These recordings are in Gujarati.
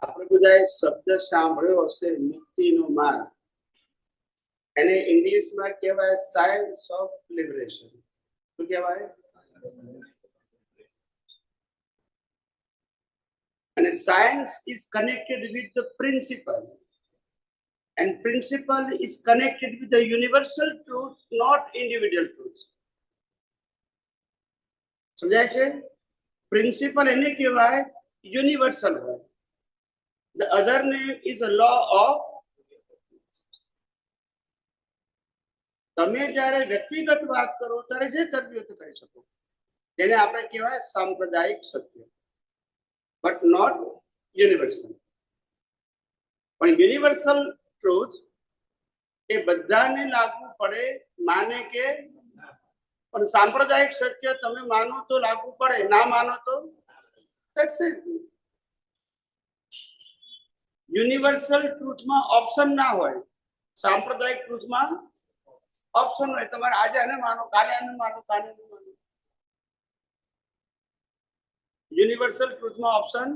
આપણે બધાએ શબ્દ સાંભળ્યો હશે મુક્તિનો માર્ગ. એને ઇંગ્લિશમાં કહેવાય સાયન્સ ઓફ લિબરેશન. શું કહેવાય? અને science is connected with the principal, and principle is connected with the universal truth, not individual truth. સમજાય છે? પ્રિન્સિપલ એને કહેવાય યુનિવર્સલ હોય. The other name is a law of. તમે જ્યારે વ્યક્તિગત વાત કરો ત્યારે જે કરવી હોય તે કરી શકો, જેને આપણે કહેવાય સાંપ્રદાયિક સત્ય, બટ નોટ યુનિવર્સલ. પણ યુનિવર્સલ ટ્રુથ એ બધાને લાગુ પડે, માને કે, પણ સાંપ્રદાયિક સત્ય તમે માનો તો લાગુ પડે, ના માનો તો that's it. યુનિવર્સલ ટ્રુથમાં ઓપ્શન ના હોય, સાંપ્રદાયિક ટ્રુથમાં ઓપ્શન હોય. તમારે આજે આને માનો, કાલે આને માનો, કાલે આને માનો. યુનિવર્સલ ટ્રુથમાં ઓપ્શન.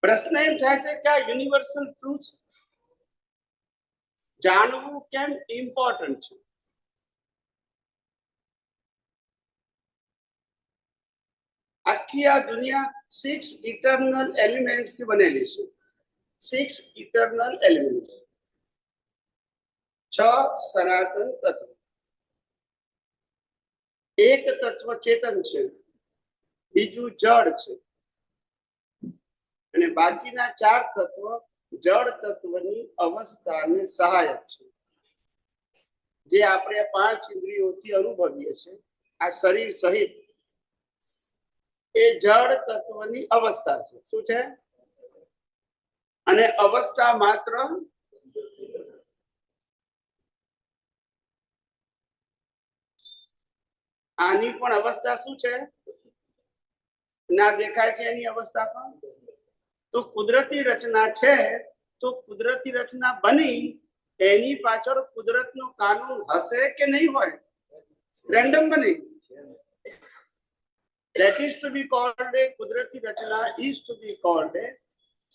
પ્રશ્ન એમ થાય છે કે આ યુનિવર્સલ ટ્રુથ જાણવું કેમ ઇમ્પોર્ટન્ટ છે? આખી આ દુનિયા 6 ઇટર્નલ એલિમેન્ટ્સ થી બનેલી છે. 6 ઇટર્નલ એલિમેન્ટ્સ, 6 સનાતન તત્વ. એક તત્વ ચેતન છે, બીજું જળ છે, અને બાકીના 4 તત્વ જળ તત્વની અવસ્થાને સહાયક છે, જે આપણે 5 ઇન્દ્રિયોથી અનુભવીએ છીએ. આ શરીર સહિત એ જળ તત્વની અવસ્થા છે. શું છે? અને અવસ્થા માત્ર આની પણ અવસ્થા શું છે? ના દેખાય છે એની અવસ્થા પણ. તો કુદરતી રચના છે, તો કુદરતી રચના બની એની પાછળ કુદરતનો કાનૂન હશે કે નહીં હોય? રેન્ડમ બની. That is to be called a કુદરતી રચના is to be called a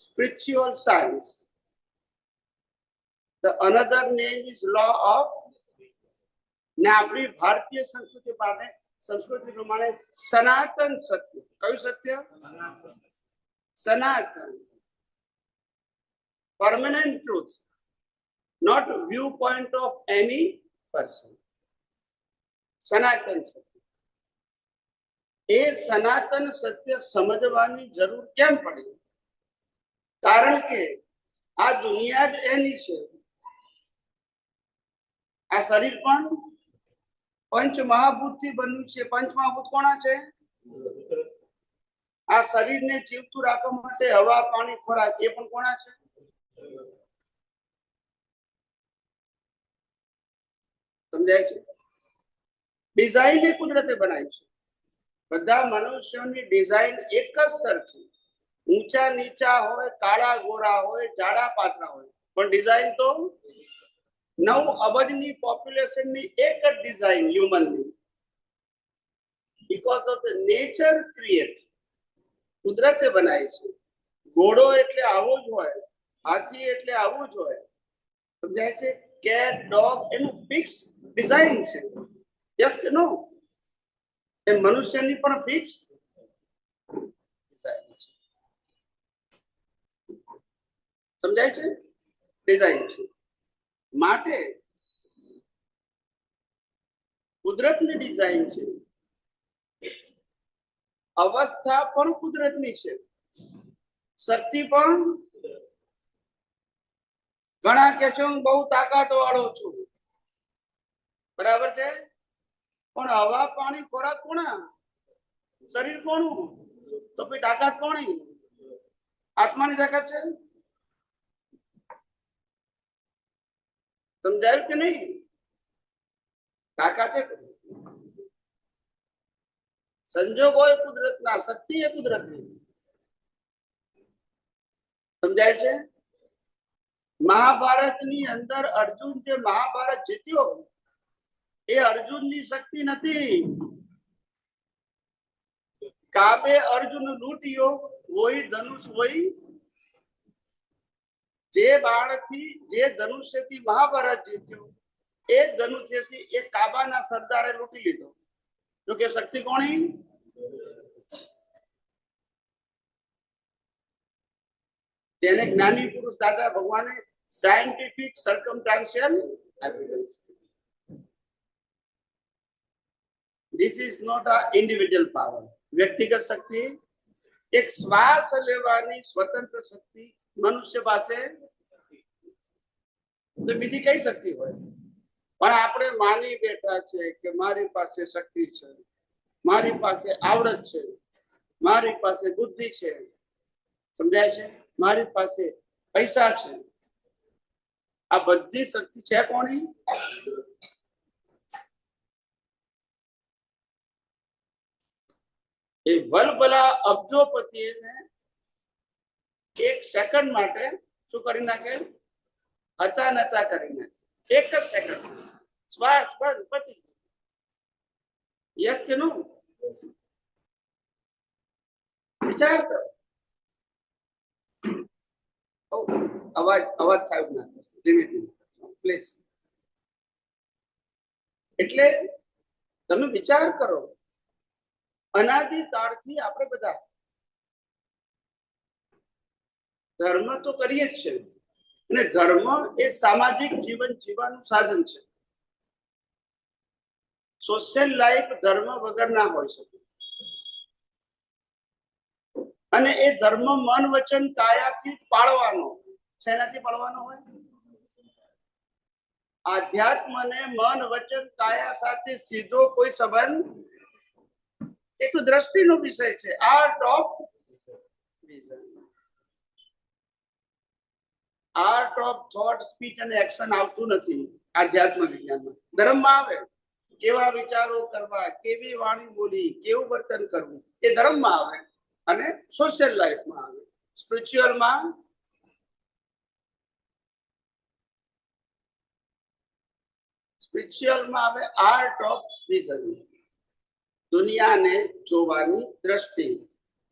spiritual science. The another name is law of. ને આપણી ભારતીય સંસ્કૃતિ પ્રમાણે સનાતન સત્ય. કયું સત્ય? સનાતન. Permanent truth, not viewpoint of any person. સનાતન સત્ય. એ સનાતન સત્ય સમજવાની જરૂર કેમ પડી? કારણ કે આ દુનિયા જ એની છે. આ શરીર પણ પંચ મહાભૂત થી બન્યું છે. પંચ મહાભૂત કોના છે? આ શરીરને જીવતું રાખવા માટે હવા, પાણી, ખોરાક એ પણ કોના છે? સમજાય છે? ડિઝાઇન એ કુદરતે બનાવી છે. બધા મનુષ્યોની ડિઝાઇન એક જ સરખી, ઊંચા નીચા હોય, કાળા ગોરા હોય, જાડા પાતળા હોય, પણ ડિઝાઇન તો 9 અબજની પોપ્યુલેશનની એક જ ડિઝાઇન હ્યુમનની. Because of the nature create, કુદરતે બનાવી છે. ઘોડો એટલે આવો જ હોય, હાથી એટલે આવું જ હોય. સમજાય છે? કેટ, ડોગ એનું ફિક્સ ડિઝાઇન છે. યસ કે નો? એ મનુષ્યની પણ ફિક્સ ડિઝાઇન છે. સમજાય છે? ડિઝાઇન છે. માટે કુદરતની ડિઝાઇન છે. અવસ્થા પણ કુદરતની છે, શક્તિ પણ. ઘણા કે છે હું બહુ તાકાત વાળો છું, બરાબર છે, પણ હવા, પાણી, ખોરાક કોના? શરીર કોનું? તો પછી તાકાત કોની? આત્માની તાકાત છે. સમજાયું કે નહીં? તાકાત એ સંજોગો એ કુદરતના, શક્તિ એ કુદરતની. સમજાય છે? મહાભારતની અંદર અર્જુન જે મહાભારત જીત્યો એ અર્જુનની શક્તિ નથી. કાબે અર્જુન લૂંટ્યો વોઈ ધનુષ વોઈ, જે બાણથી જે ધનુષ્યથી મહાભારત જીત્યો એ ધનુષ્યથી એ કાબાના સરદારે લૂંટી લીધો. જો કે શક્તિ કોની? તેને જ્ઞાની પુરુષ દાદા ભગવાને scientific circumstantial evidence. This is not a individual power. વ્યક્તિગત શક્તિ, એક શ્વાસ લેવાની સ્વતંત્ર શક્તિ મનુષ્ય પાસે તો બીજી કઈ શક્તિ હોય? પણ આપણે માની બેઠા છે કે મારી પાસે શક્તિ છે, મારી પાસે આવડત છે, મારી પાસે બુદ્ધિ છે, સમજાય છે, મારી પાસે પૈસા છે. આ બધી શક્તિ છે કોની? એ વલભલા અબજોપતિને એક સેકન્ડ માટે શું કરી નાખે? હતા નતા કરી નાખે. એક જ સેકન્ડ શ્વાસ બંધ પતિ. યસ કે નો? વિચાર કરો. અવાજ થાય ના, ધીમે ધીમે પ્લીઝ. એટલે તમે વિચાર કરો, અનાદિકાળથી આપણે બધા ધર્મ તો કરીએ જ છે, અને ધર્મ એ સામાજિક જીવન જીવવાનું સાધન છે. સોશિયલ લાઈફ ધર્મ વગર ના હોઈ શકે. અને એ ધર્મ મન વચન કાયાથી પાળવાનો. શેનાથી પાળવાનો હોય? આધ્યાત્મને મન વચન કાયા સાથે સીધો કોઈ સંબંધ. એ તો દ્રષ્ટિનો વિષય છે. Art of vision, art of thought, speech અને એક્શન આવતું નથી આધ્યાત્મ વિજ્ઞાનમાં. ધર્મમાં આવે કેવા વિચારો કરવા, કેવી વાણી બોલી, કેવું વર્તન કરવું, એ ધર્મમાં આવે. અને સોશિયલ લાઈફમાં આવે. સ્પિરિચ્યુઅલમાં આવે આર્ટ ઓફ વિઝન, દુનિયાને જોવાની દ્રષ્ટિ,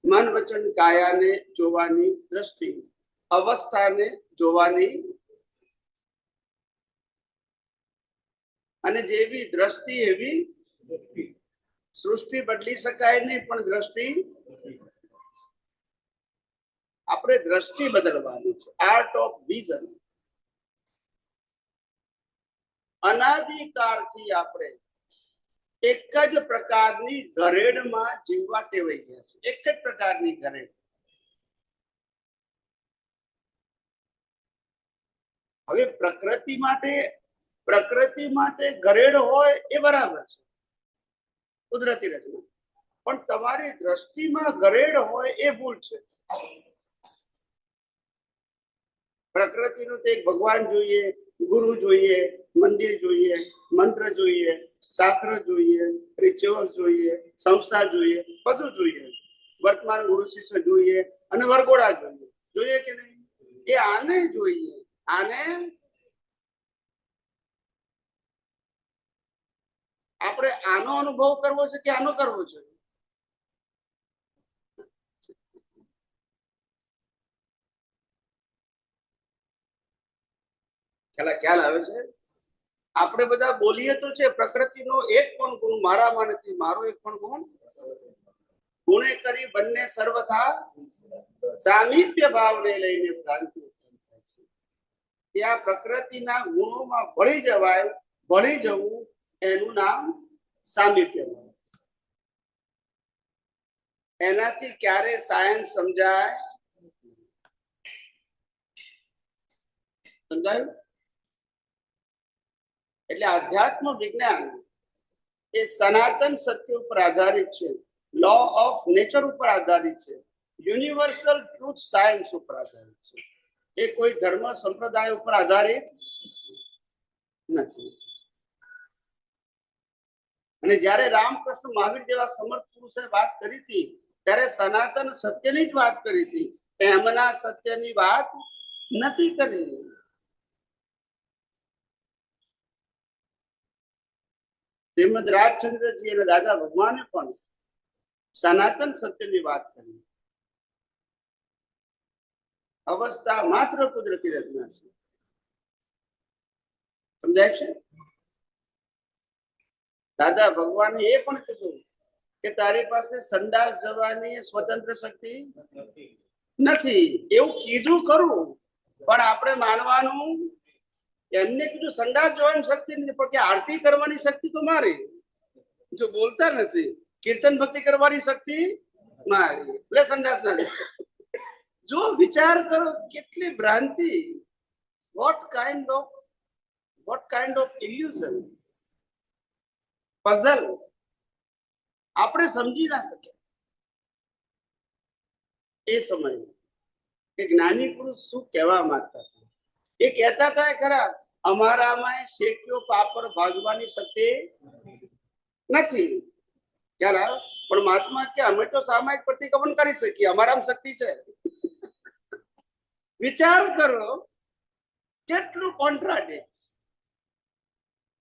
મન વચન કાયાને જોવાની દ્રષ્ટિ, અવસ્થાને જોવાની. અને જેવી દ્રષ્ટિ એવી સૃષ્ટિ. બદલી શકાય નહીં પણ દ્રષ્ટિ આપણે દ્રષ્ટિ બદલવાની છે. Art of vision. અનાદિકાળથી આપણે એક જ પ્રકારની ઘરેડમાં જીવવા ટેવાઈ ગયા છે. એક જ પ્રકારની ઘરેડ. હવે પ્રકૃતિ માટે ઘરેડ હોય એ બરાબર છે, કુદરતી રચના. પણ તમારી દ્રષ્ટિમાં ઘરેડ હોય એ ભૂલ છે. પ્રકૃતિનું તો એક ભગવાન જોઈએ, ગુરુ જોઈએ, મંદિર જોઈએ, મંત્ર જોઈએ, શાસ્ત્ર જોઈએ, રિચ્યુઅલ જોઈએ, સંસ્થા જોઈએ, બધું જોઈએ. વર્તમાન ગુરુ શિષ્ય જોઈએ અને વરઘોડા જોઈએ. જોઈએ કે નહીં? એ આને જોઈએ. આને આપણે આનો અનુભવ કરવો છે કે આનો કરવો છે? ખ્યાલ આવે છે? આપણે બધા બોલીએ તો છે પ્રકૃતિનો એક પણ ગુણ મારામાં નથી, મારો એક પણ ગુણ. ગુણે કરી બંને સર્વથા સામીપ્ય ભાવને લઈને ભ્રાંતિ. ત્યાં પ્રકૃતિના ગુણોમાં ભળી જવાય, ભળી જવું, એનું નામ સામીપ્ય ભાવ. એનાથી ક્યારે સાયન્સ સમજાય? સમજાયું? એટલે આધ્યાત્મ વિજ્ઞાન એ સનાતન સત્ય ઉપર આધારિત છે, લો ઓફ નેચર ઉપર આધારિત છે, યુનિવર્સલ ટ્રુથ સાયન્સ ઉપર આધારિત છે. એ કોઈ ધર્મ સંપ્રદાય ઉપર આધારિત નથી. અને જ્યારે રામકૃષ્ણ મહાવીર જેવા સમર્થ પુરુષે વાત કરી હતી ત્યારે સનાતન સત્યની જ વાત કરી હતી, એમના સત્યની વાત નથી કરી. શ્રીમદ રાજચંદ્રજી અને દાદા ભગવાને પણ સનાતન સત્યની વાત કરી. અવસ્થા માત્ર કુદરતી રચના છે. સમજાય છે? દાદા ભગવાને એ પણ કીધું કે તારી પાસે સંડાસ જવાની સ્વતંત્ર શક્તિ નથી. એવું કીધું ખરું, પણ આપણે માનવાનું એમને કીધું સંડાસ જવાની શક્તિ નથી, પણ કે આરતી કરવાની શક્તિ તો મારી. જો બોલતા નથી, કીર્તન ભક્તિ કરવાની શક્તિ મારી, એટલે સંડાસ નથી. જો વિચાર કરો કેટલી ભ્રાંતિ, what kind of illusion, puzzle આપણે સમજી ના શકીએ. એ સમય કે જ્ઞાની પુરુષ શું કહેવા માંગતા હતા. એ કહેતા હતા ખરા, અમારામાં શેક્યો પાપડ ભાજવાની શક્તિ નથી. ખ્યાલ પણ મહાત્મા કે અમે તો સામાયિક પ્રતિક્રમણ કરી શકીએ, અમારામાં શક્તિ છે. વિચાર કરો કેટલું કોન્ટ્રાડિક્ટ.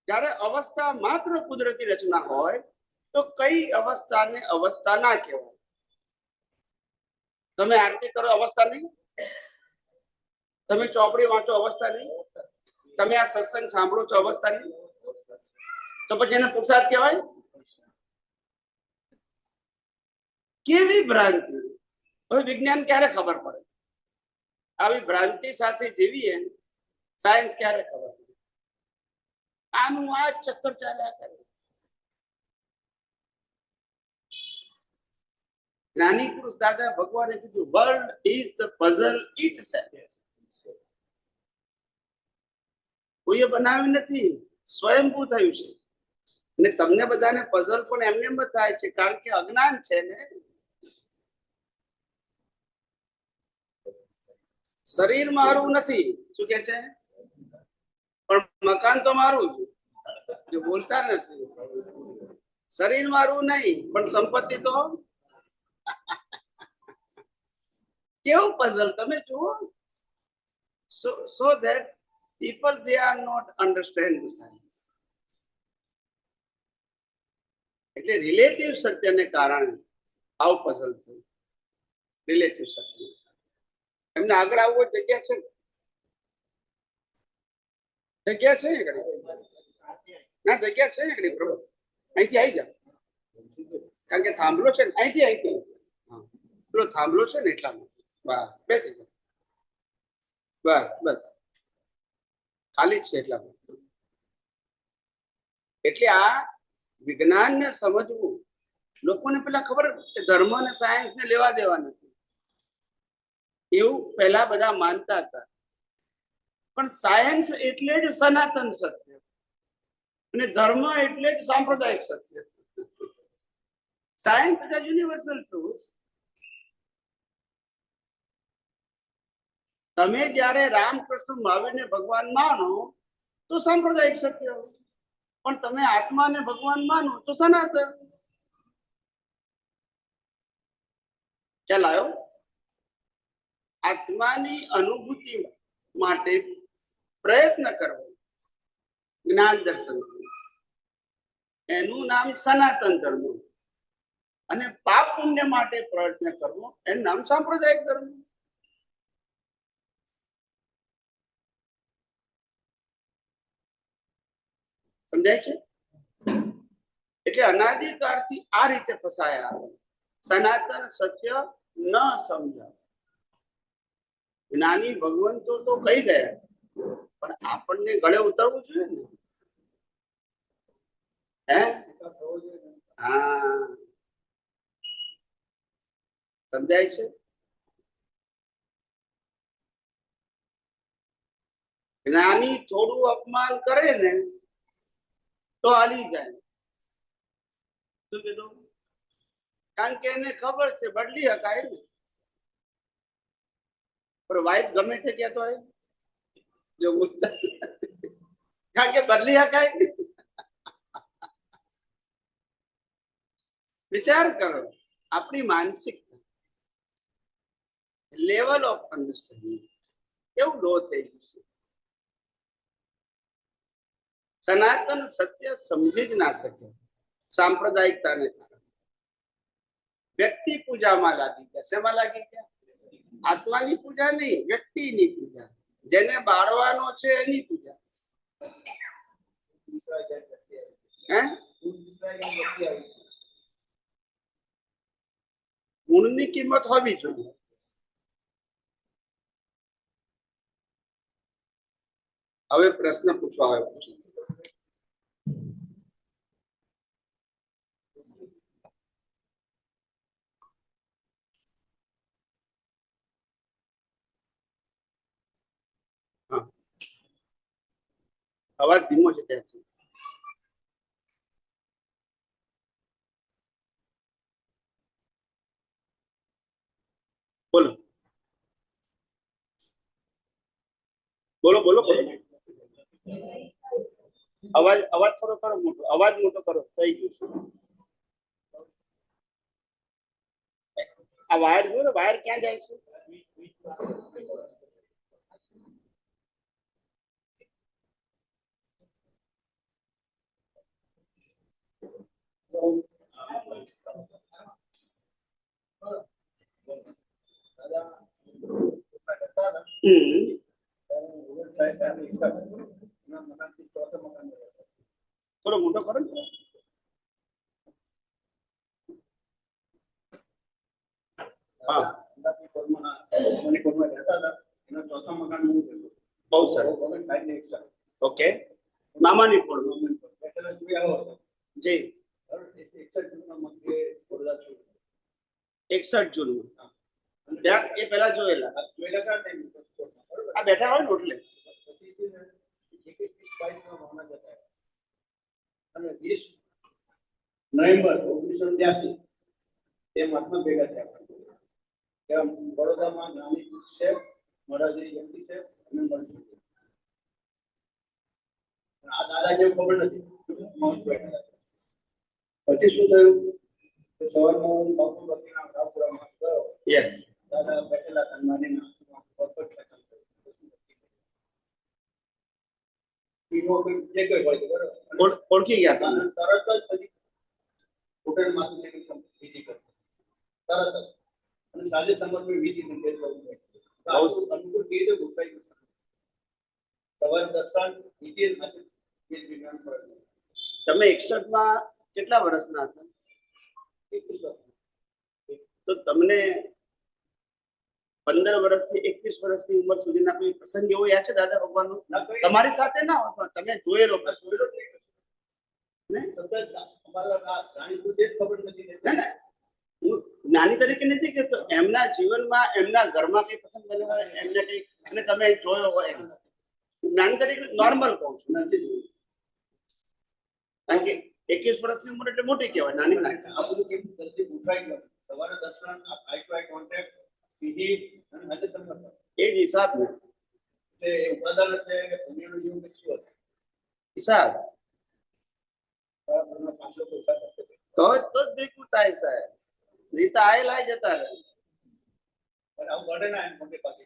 જ્યારે અવસ્થા માત્ર કુદરતી રચના હોય તો કઈ અવસ્થાને અવસ્થા ના કહેવાય. તમે આરતી કરો અવસ્થા નહીં, તમે ચોપડી વાંચો અવસ્થા નહીં, તમે આ સત્સંગ સાંભળો છો અવસ્થા નહીં, તો પછી એને પુરુષાર્થ કહેવાય? કેવી ભ્રાંતિ! હવે વિજ્ઞાન ક્યારે ખબર પડે? આવી ભ્રાંતિ સાથે જીવીએ સાયન્સ ક્યારે ખબર પડે? આનું આ ચક્કર ચાલ્યા કરે. જ્ઞાની પુરુષ દાદા ભગવાને કીધું, world is the puzzle itself. કોઈએ બનાવ્યું નથી, સ્વયંભૂ થયું છે. અને તમને બધાને પઝલ પણ એમને એમ જ થાય છે, કારણ કે અજ્ઞાન છે ને. શરીર મારું નથી, શું કે છે? પણ મકાન તો મારું જ. બોલતા નથી. શરીર મારું નહીં, પણ સંપત્તિ તો. કેવું પઝલ તમે જુઓ. So that people they are not understand the science. એટલે રિલેટિવ સત્યને કારણે આવું પઝલ થયું. રિલેટિવ સત્ય એમને આગળ આવવું જગ્યા છે, જગ્યા છે ના, જગ્યા છે એકડી પ્રભુ. અહીંથી આવી જાવ, કારણ કે થાંભલો છે ને, અહીંથી પેલો થાંભલો છે ને એટલામાં. બસ બેસી જાવ, બસ બસ ખાલી જ છે એટલામાં. એટલે આ વિજ્ઞાનને સમજવું, લોકોને પેલા ખબર કે ધર્મ અને સાયન્સ ને લેવા દેવા નથી, એવું પહેલા બધા માનતા હતા. પણ સાયન્સ એટલે જ સનાતન સત્ય અને ધર્મ એટલે જ સાંપ્રદાયિક સત્ય. Science is a universal truth. તમે જ્યારે રામકૃષ્ણ મહાવીરને ભગવાન માનો તો સાંપ્રદાયિક સત્ય, પણ તમે આત્માને ભગવાન માનો તો સનાતન. ખ્યાલ આવ્યો? આત્માની અનુભૂતિ માટે પ્રયત્ન કરવો, જ્ઞાન દર્શન, એનું નામ સનાતન ધર્મ. અને પાપ પુણ્ય માટે પ્રયત્ન કરવો એનું નામ સાંપ્રદાયિક ધર્મ. સમજાય છે? એટલે અનાદિકાળથી આ રીતે ફસાયા. સનાતન સત્ય ન સમજાય. જ્ઞાની ભગવંતો તો કહી ગયા, પણ આપણને ગળે ઉતરવું જોઈએ ને. હે? હા, સમજાય છે? જ્ઞાની થોડું અપમાન કરે ને તો હાલી જાય. શું કીધું? કારણ કે એને ખબર છે બદલી શકાય ને. પણ વાઇફ ગમે છે કહેતો હોય, જો બોલતા, કારણ કે બદલી શકાય. વિચાર કરો, આપણી માનસિકતા, લેવલ ઓફ અન્ડરસ્ટેન્ડિંગ કેવું લો થઈ ગયું છે. સનાતન સત્ય સમજી જ ના શકે સાંપ્રદાયિકતાને કારણે. વ્યક્તિ પૂજામાં લાગી ગયા. શેમાં લાગી ગયા? આત્માની પૂજા નહીં, વ્યક્તિની પૂજા. જેને બાળવાનો છે એની પૂજા. ગુણની કિંમત હોવી જોઈએ. હવે પ્રશ્ન પૂછવા આવે પૂછો. અવાજ ધીમો છે ત્યાંથી. બોલો બોલો બોલો બોલો. અવાજ અવાજ થોડો કરો, મોટો અવાજ મોટો કરો. થઈ ગયું છે. આ વાયર જો ને, વાયર ક્યાં જાય છે? થોડો મોટો કરો ને. હા બહુ સરસ. ઓકે. મામાની પોળ જી 61 જૂન ત્યાં એ પેલા જોયેલા. આ બેઠા હોય ને એટલે અને 20 નવેમ્બર 1983 તે મહાત્મા ભેગા થયા. બરોડામાં નાની છે, મોરારજી વ્યક્તિ છે અને મળતી. આ દાદા જેવું ખબર નથી. પછી શું થયું કે સવારમાં બાપુ બકીના રાવપુરામાં ગયો. યસ દાદા બેઠેલા હતા. નાની ઓળખી ગયા હતા. તરત જ પછી હોટેલ માંથી વિધિ કરી તરત જ. અને સાંજે સમર્પણ વિધિ અનુકૂળ કેવી રીતે ગોઠવાઈ સવાર દર્શન વિધિ વિજ્ઞાન પર. તમે 61 માં કેટલા વર્ષના હતા? 21 તો તમને 15 વર્ષથી 21 વર્ષની ઉંમર સુધીના કોઈ પ્રસંગ એવો યાદ છે દાદા ભગવાનનો? તમારી સાથે ના હોય પણ તમે જોયેલો પ્રસંગ ને? નાની તરીકે નથી કેતો, એમના જીવનમાં એમના ઘરમાં કઈ પ્રસંગ બન્યો હોય એમને કઈ અને તમે જોયો હોય. નાની તરીકે નોર્મલ કહું છું, નથી જોયું. કારણ કે 21 વર્ષની ઉંમર એટલે મોટી કહેવાય, નાની ના. આ બધું કેમ જલ્દી ઉઠાઈ ગયું? સવારે દર્શન, આઈ ટુ આઈ કોન્ટેક્ટ, વિધિ અને આજે સમર્પણ. એ જ હિસાબ ને એટલે ઉપાદાન છે કે પુણ્યનું જીવન શું હશે? હિસાબ તો જ ભેગું થાય સાહેબ. નહીં તો આયેલા જતા રહે. આવું બને ના એમ મોટે ભાગે.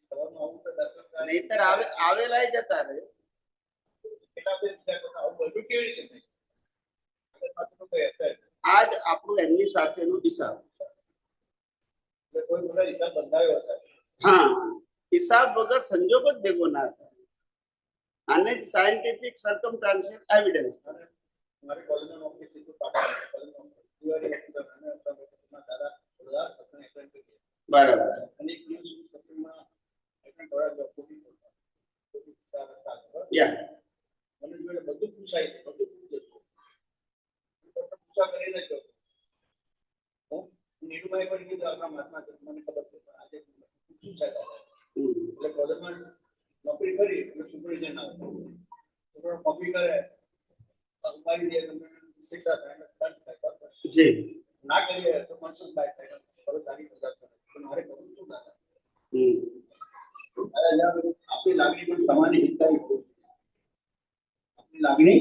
સવારમાં આવું તો દર્શન કરે. નહીતર આવેલા જતા રહે. કેટલા બધા આવું બધું કેવી રીતે થાય? આજ આપણું એમની સાથેનો હિસાબ. કોઈ બધા હિસાબ બંધાયો હશે. હા, હિસાબ વગર સંજોગ જ ભેગો ના થાય. આને જ સાયન્ટિફિક સર્કમસ્ટાન્શિયલ એવિડન્સ. મારી કોલેજમાં નોકરી સીધું બરાબર. અને બધું પૂછાય, બધું પૂછા કરીને જ નિર્મય પણ કીધું આપણા મહાત્મા મને ખબર છે આજે શું છે એટલે કોલેજમાં નોકરી કરી એટલે સુપરવિઝન આવે કોપી કરે ઉપાડી દે તમને શિક્ષા થાય જી ના કરીએ તો મનસુખ બાય થાય થોડું સારી મજા કરે તો મારે કરવું શું ના આપણી લાગણી પણ સમાની હિતકારી હોવી. આપણી લાગણી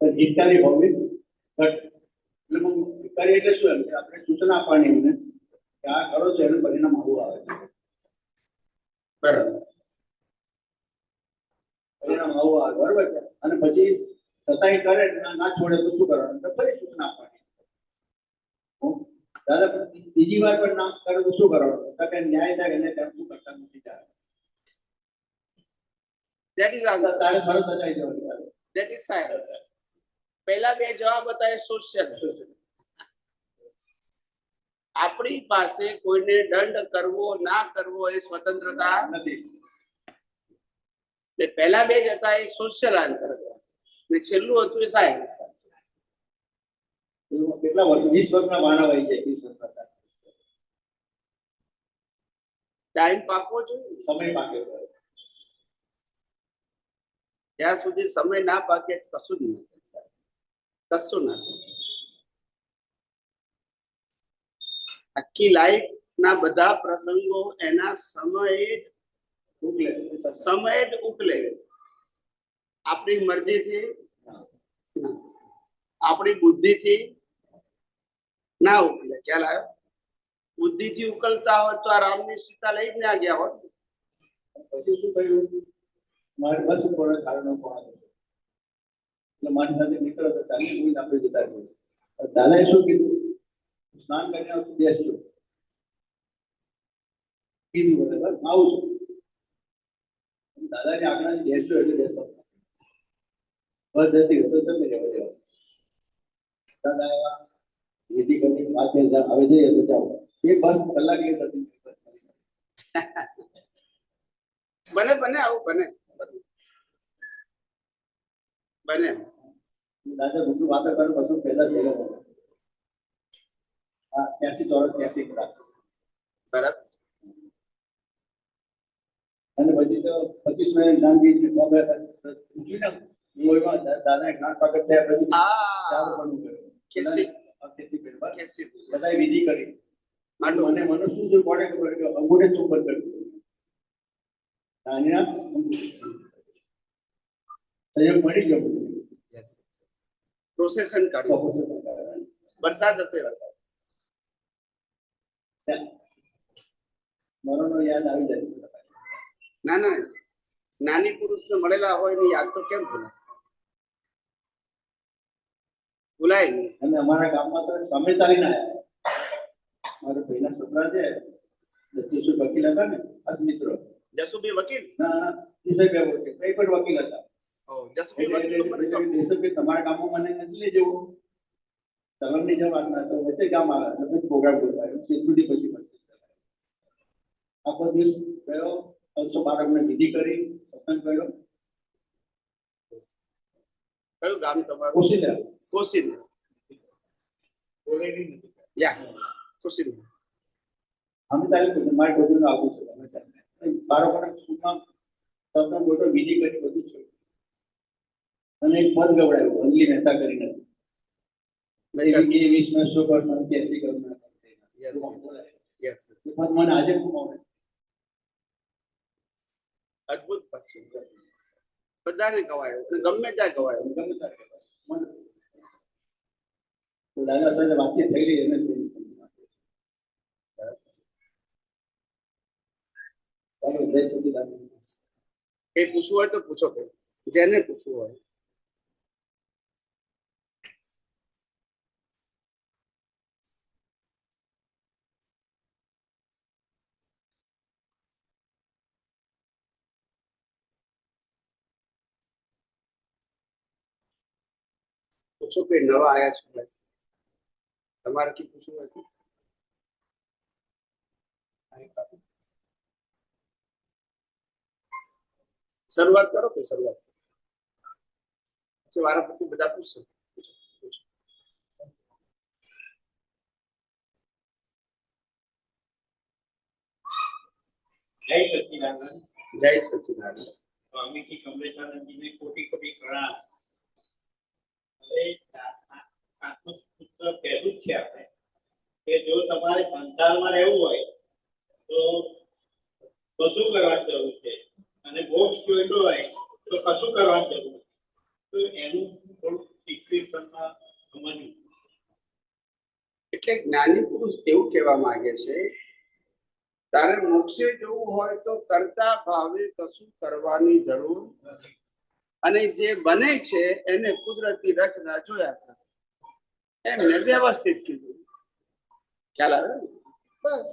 પણ હિતકારી હોવી. હિતકારી એટલે શું એમ કે આપણે સૂચના આપવાની એમને કે આ કરો છો એનું પરિણામ આવું આવે છે. બરાબર. પરિણામ આવું આવે બરોબર છે. અને પછી છતાંય કરે ના છોડે તો શું કરવાનું? તો ફરી સૂચના આપવાની. દાદા ત્રીજી વાર પણ નાશ કરે તો શું કરવાનું? તો કે ન્યાય થાય એને તેમ શું કરતા નથી ચાલે. That is answer. તારે ફરજ બતાવી દેવાની દાદા. That is science. પહેલા બે જવાબ હતા એ સોશિયલ. આપણી પાસે કોઈને દંડ કરવો ના કરવો એ સ્વતંત્રતા નથી. એટલે પહેલા બે જ હતા એ સોશિયલ આન્સર હતા ને છેલ્લું હતું એ સાયન્સ. કેટલા વર્ષ? 20 વર્ષના માનવ આવી જાય. 20 વર્ષના ટાઈમ પાકવો જોઈએ. સમય પાકે. જ્યાં સુધી સમય ના પાકે કશું જ નથી, કશું ના થાય. આખી લાઈફ ના બધા પ્રસંગો એના સમયે જ ઉકલે. આપણી મરજીથી ના, આપણી બુદ્ધિથી ના ઉકલે. ખ્યાલ આવ્યો? બુદ્ધિથી ઉકલતા હોય તો આ રામની સીતા લઈ જ ના ગયા હોત. પછી શું કહ્યું? મારે બસ ઉપર કારણો કોણ એટલે મારી સાથે નીકળો તો ચાલી કોઈ આપણે જતા રહ્યું. દાદાએ શું કીધું? સ્નાન કરીને આવતું બેસજો કીધું. બરાબર, આવું છું. દાદાની આજ્ઞાથી બેસજો એટલે બેસો. બસ જતી હોય તો તમે રહેવા દેવા. દાદા આવ્યા, વિધિ કરી, વાત હવે જઈએ તો જાઓ. એ બસ કલાક એ હતી. બને બને આવું બને બને. દાદા બધું વાતો કરો પછી પહેલા ભેગા બને. હા, 83 ચોરસ 83 કલાક. બરાબર. અને પછી તો 25 મિનિટ ગાંધી દાદા જ્ઞાન પ્રગટ થયા પછી ચાલુ કરવું પડ્યું. બધાએ વિધિ કરી. મને શું છે કોને ખબર કે અંગૂઠે ચુંબન કર્યું. સંયોગ મળી ગયો. પ્રોસેસન કાઢ્યું. વરસાદ હતો એ વખતે. મરણનો યાદ આવી જાય. ના ના, નાની પુરુષને મળેલા હોય ને યાદ તો કેમ ભૂલાય નહીં. અને અમારા ગામમાં તો સમય ચાલીને આવ્યા. મારા ભાઈના છોકરા છે જસુ વકીલ હતા ને, આ મિત્રો જસુભાઈ વકીલ. ના ના, દિશભાઈ વકીલ, કઈ પણ વકીલ હતા. જસુભાઈ વકીલ તમારા ગામમાં મને નથી લઈ જવું. સલમની જેમ વાતના તો વચ્ચે ગામ આવે પછી પ્રોગ્રામ ગોઠવાયો. સેક્યુરિટી પછી આખો દિવસ ગયો. 312 વિધિ કરી, સત્સંગ કર્યો. કયું ગામ તમારું? કોશીલા. કોશીલા. કોશીલા. અમે ચાલ્યું મારે બધું આવું છે. બાળકોને સ્કૂલમાં સત્સંગ ગોઠવો, વિધિ કરી, બધું છે. અને એક પદ ગવડાવ્યું, અંગલી મહેતા કરીને. મને આજે ખૂબ આવે. અદભુત પછી બધાને ગવાયો, ગમે ત્યાં ગવાયો. ગમે ત્યારે દાદા સાથે વાતચીત થઈ રહી એને એ પૂછવું હોય તો પૂછો, જેને પૂછવું હોય. પૂછો કે નવા આયા છો ભાઈ, તમારે কি પૂછવું હોય? શરૂઆત કરો કે શરૂઆત પછી વારા પછી બધા પૂછશે. જય સચિદાનંદ. જય સચિદાનંદ. સ્વામીજી કમલેશાનંદજીને કોટી કોટી પ્રણામ. હવે આત્મ સૂત્ર પહેલું જ છે આપણે કે જો તમારે સંસારમાં રહેવું હોય તો શું કરવાની જરૂર છે, અને મોક્ષ જોઈતો હોય તો કશું કરવાની જરૂર છે. તો એનું થોડું ડિસ્ક્રિપ્શનમાં સમજવું. એટલે જ્ઞાની પુરુષ એવું કહેવા માંગે છે, તારે મોક્ષે જવું હોય તો કરતા ભાવે કશું કરવાની જરૂર નથી, અને જે બને છે એને કુદરતી રચના જોયા કર. એમને વ્યવસ્થિત કીધું. ખ્યાલ આવે ને? બસ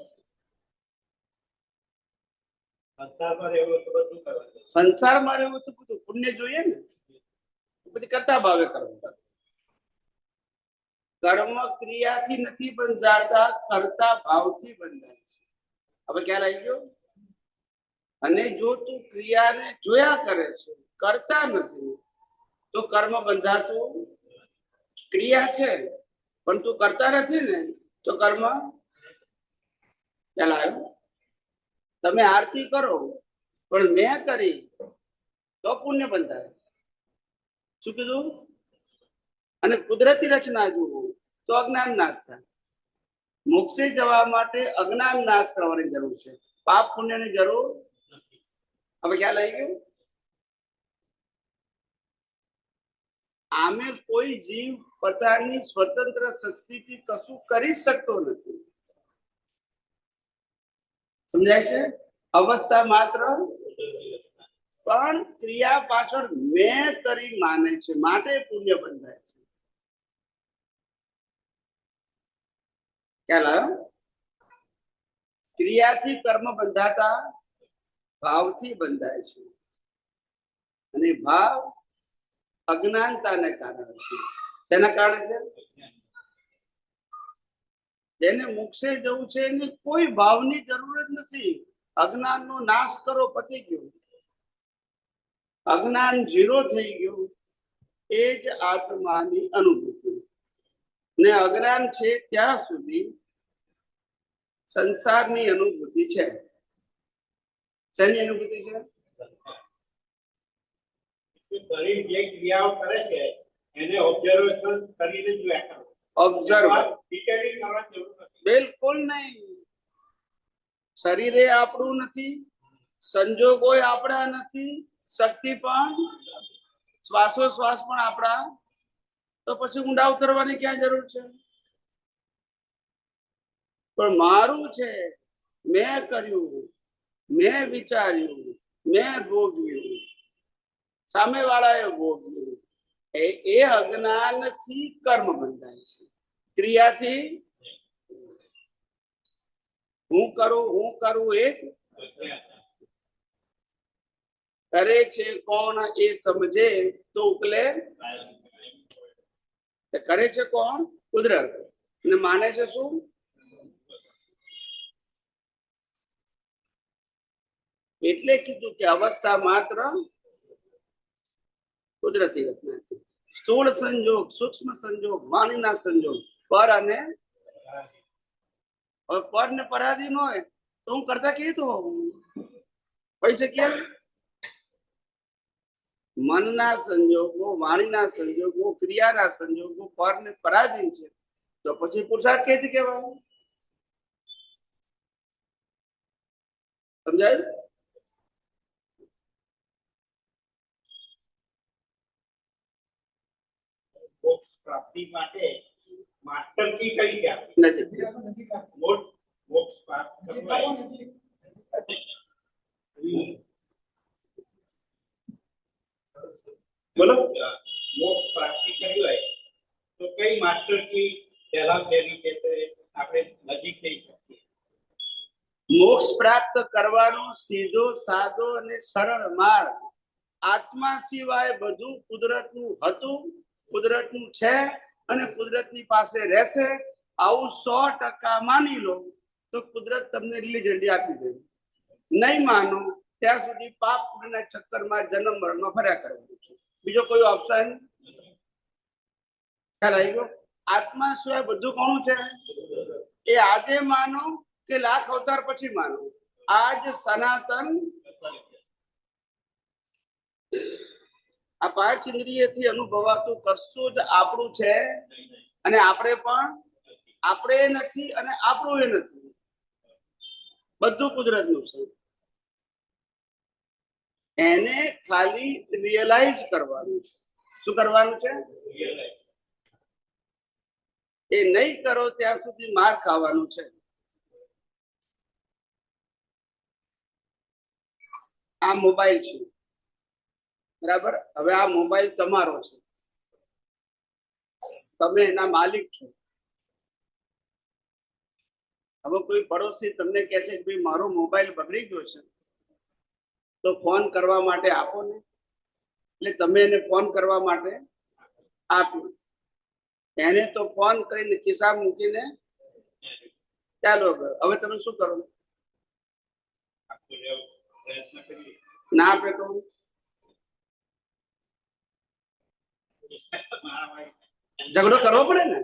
સંસારમાં રહેવું તો બધું કરવાનું. સંસારમાં રહેવું તો બધું પુણ્ય જોઈએ ને, પછી કરતા ભાવે કરવું. કર્મ ક્રિયાથી નથી બંધાતા, કરતા ભાવથી બંધાય છે. હવે ખ્યાલ આવી ગયો? અને જો તું ક્રિયાને જોયા કરે છે, કરતા નથી, તો કર્મ બંધાતું ક્રિયા છે પણ તું કરતા નથી ને, તો કર્મ ખ્યાલ આવ્યો? તમે આરતી કરો પણ મેં કરી તો પુણ્ય બંધાય. શું કીધું? અને કુદરતી રચના જુઓ તો અજ્ઞાન નાશ થાય. મોક્ષે જવા માટે અજ્ઞાન નાશ કરવાની જરૂર છે, પાપ પુણ્યની જરૂર. હવે ખ્યાલ આવી ગયો? આમે કોઈ જીવ પોતાની સ્વતંત્ર શક્તિથી કશું કરી શકતો નથી. સમજાય છે? અવસ્થા માત્ર, પણ ક્રિયા પાછળ મેં કરી માને છે, માટે પુણ્ય બંધાય છે. ખ્યાલ આવ્યો? ક્રિયાથી કર્મ બંધાતા ભાવથી બંધાય છે, અને ભાવ અજ્ઞાનતાને કારણે છે. શેના કારણે છે? જેને મોક્ષે જવું છે એને કોઈ ભાવની જરૂર જ નથી. અજ્ઞાનનો નાશ કરો, પતી ગયું. અજ્ઞાન ઝીરો થઈ ગયું, એ જ આત્માની અનુભૂતિ. ને અજ્ઞાન છે ત્યાં સુધી સંસારની અનુભૂતિ છે. શેની અનુભૂતિ છે? શરીર જે ક્રિયાઓ કરે છે એને ઓબ્ઝર્વેશન કરીને જોયા કરો. ઓબ્ઝર્વ ડિટેલિંગ કરવાની જરૂર નથી. બિલકુલ નહીં. શરીરે આપણું નથી, સંજોગો આપણા નથી, શક્તિ પણ, શ્વાસોશ્વાસ પણ આપણા, તો પછી ઊંડા ઉતરવાની ક્યાં જરૂર છે? પણ મારું છે, મેં કર્યું, મેં વિચાર્યું, મેં ભોગવ્યું, સામે વાળાએ ભોગવ્યું, એ અજ્ઞાનથી કર્મ બંધાય છે. ક્રિયાથી હું કરું એ કરે છે કોણ એ સમજે તો ઉકલે. કરે છે કોણ? કુદરત. અને માને છે શું? એટલે કીધું કે અવસ્થા માત્ર કુદરતી રચના છે. સ્થૂળ સંજોગ, સૂક્ષ્મ સંજોગ, વાણીના સંજોગ, પર અને પર ને પરાધીન હોય તો હું કરતા કેવી તો હોઉં? પડી શકીએ? મનના સંજોગો, વાણીના સંજોગો, ક્રિયાના સંજોગો પર ને પરાધીન છે, તો પછી પુરુષાર્થ કેથી કહેવાય? સમજાય? મોક્ષ પ્રાપ્તિ માટે માસ્ટર કી કઈ છે? નથી. મોક્ષ પ્રાપ્ત કરવા બોલો. મોક્ષ પ્રાપ્તિ કરવી હોય તો કઈ માસ્ટર કી પહેલા પહેલી છે તો આપણે નજીક થઈ શકીએ? મોક્ષ પ્રાપ્ત કરવાનો સીધો, સાદો અને સરળ માર્ગ આત્મા સિવાય બધું કુદરતનું હતું, કુદરતનું છે અને કુદરતની પાસે રહેશે, આવું 100% માની લો તો કુદરત તમને લીલી ઝંડી આપી દે. નહીં માનો ત્યાં સુધી પાપ પુણ્યના ચક્કરમાં જન્મ મરણમાં ફર્યા કરવાનું છે. બીજો કોઈ ઓપ્શન? ખ્યાલ આવી ગયો? આત્મા સિવાય બધું કોનું છે? એ આજે માનો કે લાખ અવતાર પછી માનો, આજ સનાતન. આ પાંચ ઇન્દ્રિયથી અનુભવાતું કશું જ આપણું છે, અને આપણે પણ આપણે નથી અને આપણું એ નથી. બધું કુદરતનું છે. એને ખાલી રિયલાઇઝ કરવાનું છે. શું કરવાનું છે? એ નહીં કરો ત્યાં સુધી માર ખાવાનું છે. આ મોબાઈલ છે, બરાબર? હવે આ મોબાઈલ તમારો છે, તમે એના માલિક છો. હવે કોઈ પડોશી તમને કહે છે કે ભાઈ મારો મોબાઈલ બગડી ગયો છે તો ફોન કરવા માટે આપો ને, એટલે તમે એને ફોન કરવા માટે આપ્યો. એને તો ફોન કરીને ખિસ્સા મૂકીને ચાલો ગયો. હવે તમે શું કરો? ના આપે તો ઝઘડો કરવો પડે ને.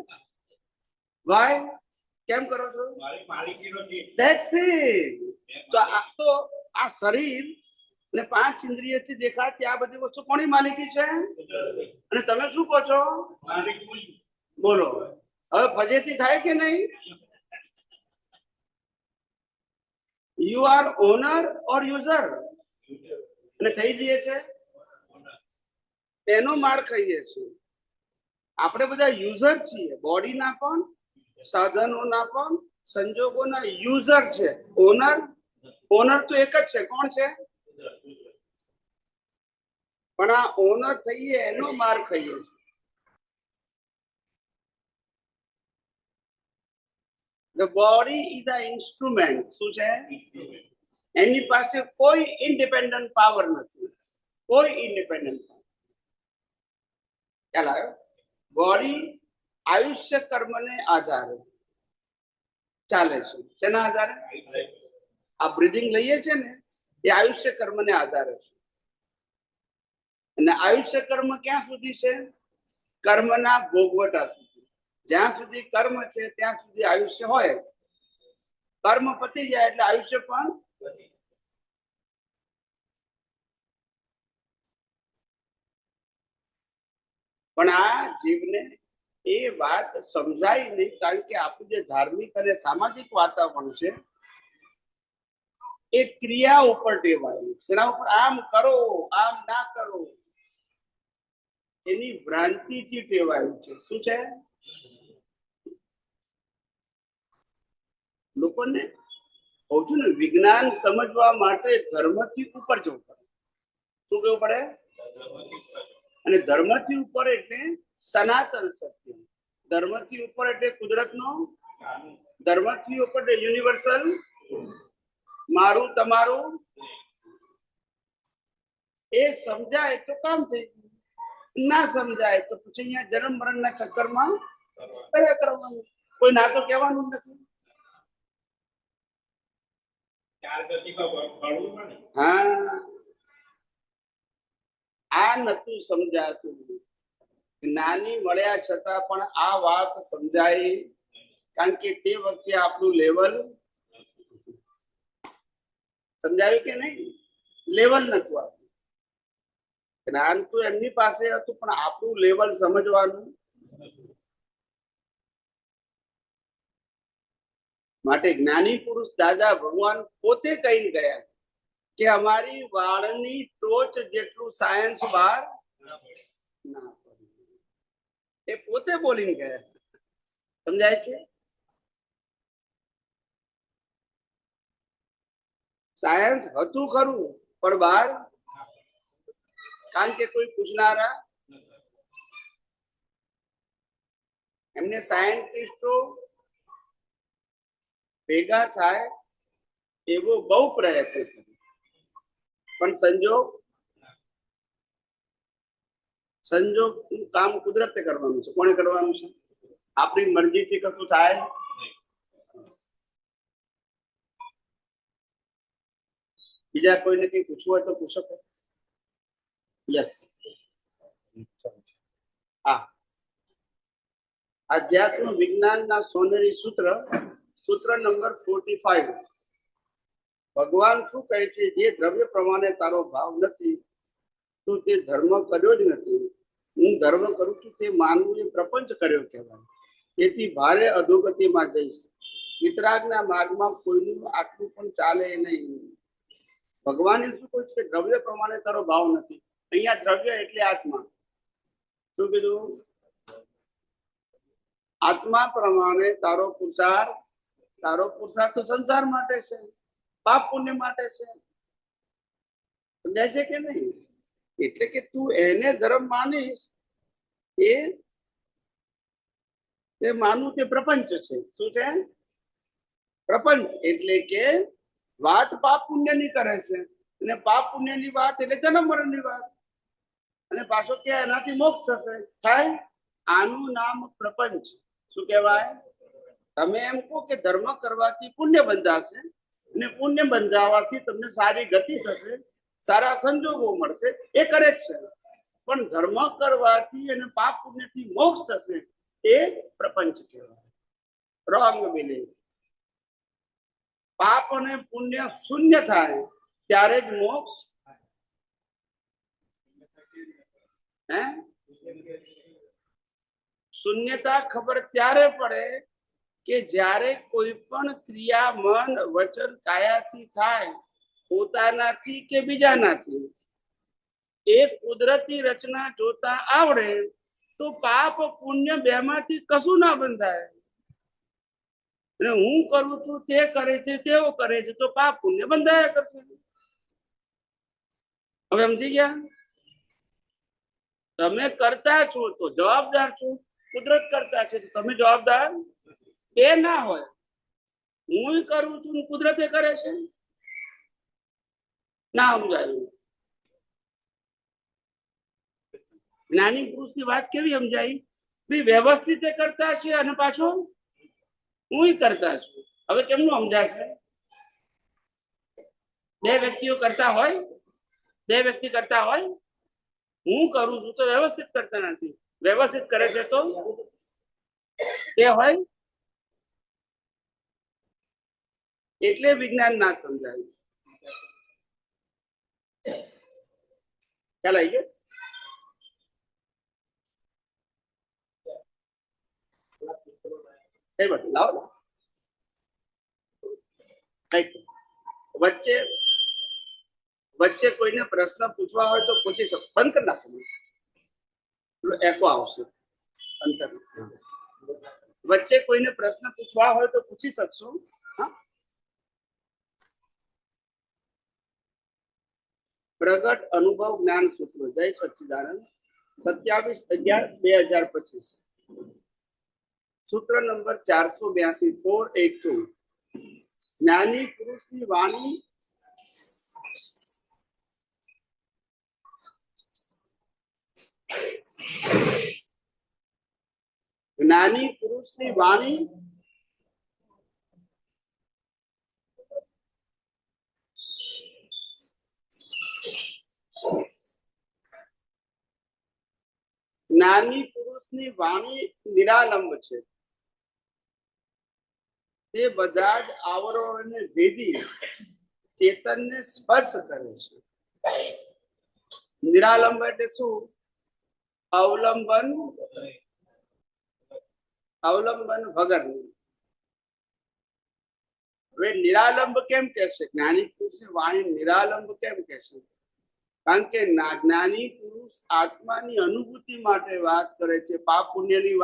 ભાઈ કેમ કરો છો? That's it. તો આ શરીર ને 5 ઇન્દ્રિયથી દેખાતી આ બધી વસ્તુ કોની માલિકી છે? અને તમે શું કહો છો? બોલો. હવે ફજેતી થાય કે નહીં? You are owner or user? અને થઈ જઈએ છે એનો માર ખાઈએ છીએ. આપણે બધા યુઝર છીએ, બોડીના પણ, સાધનોના પણ, સંજોગોના યુઝર છે. ઓનર તો એક જ છે. કોણ છે? પણ આ ઓનર થઈએ એનો માર ખાઈએ છીએ. The body is an instrument. શું છે? એની પાસે કોઈ ઇન્ડિપેન્ડન્ટ પાવર નથી. કોઈ ઇન્ડિપેન્ડન્ટ પાવર. ખ્યાલ આવ્યો? બોડી આયુષ્ય કર્મને આધારે ચાલે છે. શેના આધારે? આ બ્રીધિંગ લઈએ છે ને એ આયુષ્ય કર્મને આધારે છે. અને આયુષ્ય કર્મ ક્યાં સુધી છે? કર્મના ભોગવટા સુધી. જ્યાં સુધી કર્મ છે ત્યાં સુધી આયુષ્ય હોય. કર્મ પતી જાય એટલે આયુષ્ય પણ. પણ આ જીવને એ વાત સમજાય નહીં, કારણ કે આપણું જે ધાર્મિક અને સામાજિક વાતાવરણ છે એ ક્રિયા ઉપર ટેવાયું. તેના ઉપર આમ કરો, આમ ના કરો, એની ભ્રાંતિથી ટેવાયું છે. શું છે? લોકોને કહું છું ને, વિજ્ઞાન સમજવા માટે ધર્મથી ઉપર જવું પડે. શું કેવું પડે? અને ધર્મથી ઉપર એટલે સનાતન સત્ય. ધર્મથી ઉપર એટલે કુદરતનો. ધર્મથી ઉપર એટલે યુનિવર્સલ. મારું તમારું એ સમજાય તો કામ થઈ ગયું. ના સમજાય તો પછી અહીંયા જન્મ મરણના ચક્કરમાં કર્યા કરવાનું. કોઈ ના તો કહેવાનું નથી. હા, આ નતું સમજાતું. જ્ઞાની મળ્યા છતાં પણ આ વાત સમજાય, કારણ કે તે વખતે આપણું લેવલ સમજાયું કે નહીં? લેવલ નતું આપણું. જ્ઞાન તો એમની પાસે હતું પણ આપણું લેવલ સમજવાનું. માટે જ્ઞાની પુરુષ દાદા ભગવાન પોતે કહીને ગયા કે અમારી વાળની ટોચ જેટલું સાયન્સ બહાર ના પડે. એ પોતે બોલીને ગયા. સમજાય છે? સાયન્સ હતું ખરું પણ બહાર, કારણ કે કોઈ પૂછનારા. એમને સાયન્ટિસ્ટો ભેગા થાય એવો બહુ પ્રયત્ન કર્યો, પણ સંજોગ કામ કુદરતે કરવાનું છે. કોને કરવાનું છે? આપણી મરજીથી કશું થાય. બીજા કોઈને કઈ પૂછવું હોય તો પૂછો. યસ. હા, અધ્યાત્મ વિજ્ઞાનના સોનેરી સૂત્ર નંબર 45. ભગવાન શું કહે છે? જે દ્રવ્ય પ્રમાણે તારો ભાવ નથી તું તે ધર્મ કર્યો જ નથી. હું ધર્મ કરું છું તે માનવું એ પ્રપંચ કર્યો કહેવાય. તેથી ભારે અધોગતિમાં જઈશ. વિતરાગના માર્ગમાં કોઈનું આટલું પણ ચાલે નહીં. ભગવાને શું કહ્યું છે? દ્રવ્ય પ્રમાણે તારો ભાવ નથી. અહીંયા દ્રવ્ય એટલે આત્મા. શું કીધું? આત્મા પ્રમાણે તારો પુરુષાર્થ તો સંસાર માટે છે, પાપ પુણ્ય માટે છે. સમજાય છે કે નહીં? એટલે કે તું એને ધર્મ માનીશ એ માનવું તે પ્રપંચ છે. શું છે? પ્રપંચ એટલે કે વાત પાપ પુણ્યની કરે છે, અને પાપ પુણ્યની વાત એટલે જન્મ મરણની વાત, અને પાછો કે એનાથી મોક્ષ થશે, થાય. આનું નામ પ્રપંચ. શું કહેવાય? તમે એમ કહો કે ધર્મ કરવાથી પુણ્ય બંધાશે, અને પુણ્ય બંધાવવાથી તમને સારી ગતિ થશે, સારા સંજોગો મળશે, એ કરેક્ટ છે. પણ ધર્મ કરવાથી અને પાપ પુણ્યથી મોક્ષ થશે, એ પ્રપંચ કહેવાય. Wrong belief. પાપ અને પુણ્ય શૂન્ય થાય ત્યારે જ મોક્ષ. હે? શૂન્યતા ખબર ત્યારે પડે કે જ્યારે કોઈ પણ ક્રિયા મન વચન કાયાથી થાય, પોતાનાથી કે બીજાનાથી, એ કુદરતી રચના જોતા આવડે તો પાપ પુણ્ય બેમાંથી કશું ના બંધાય. અને હું કરું છું તે કરે છે, તેઓ કરે છે, તો પાપ પુણ્ય બંધાયા કરશે. હવે સમજી ગયા? તમે કરતા છો તો જવાબદાર છો, કુદરત કરતા છે તો તમે જવાબદાર. એ ના હોય, હું કરું છું કુદરતે કરે છે, ના સમજાયું. જ્ઞાની પુરુષ ની વાત કેવી સમજાઈ? વ્યવસ્થિત કરતા છે અને પાછો હું કરતા છું. હવે કેમનું સમજાશે? બે વ્યક્તિઓ કરતા હોય, બે વ્યક્તિ કરતા હોય, હું કરું છું તો વ્યવસ્થિત કરતા નથી, વ્યવસ્થિત કરે છે તો તે હોય. એટલે વિજ્ઞાન ના સમજાયું. ખ્યાલ આવી ગયો? કઈ બાજુ લાવો. વચ્ચે વચ્ચે કોઈને પ્રશ્ન પૂછવા હોય તો પૂછી શકો. બંધ કરી નાખો, એકો આવશે અંતર. વચ્ચે કોઈને પ્રશ્ન પૂછવા હોય તો પૂછી શકશો. પ્રગટ અનુભવ જ્ઞાન સૂત્ર, જય સચ્ચિદાનંદ, 27/11/2025. સૂત્ર નંબર 482, 482. જ્ઞાની પુરુષની વાણી જ્ઞાની પુરુષની વાણી જ્ઞાની પુરુષની વાણી નિરાલંબ છે. તે બધા જ આવરણોને ભેદી ચેતનને સ્પર્શ કરે છે. નિરાલંબ એટલે શું? અવલંબન વગરની. હવે નિરાલંબ કેમ કહેશે? જ્ઞાની પુરુષની વાણી નિરાલંબ કેમ કહેશે? કારણ કે જ્ઞાની પુરુષ આત્માની અનુભૂતિ માટે વાત કરે છે. પાપ પુણ્યની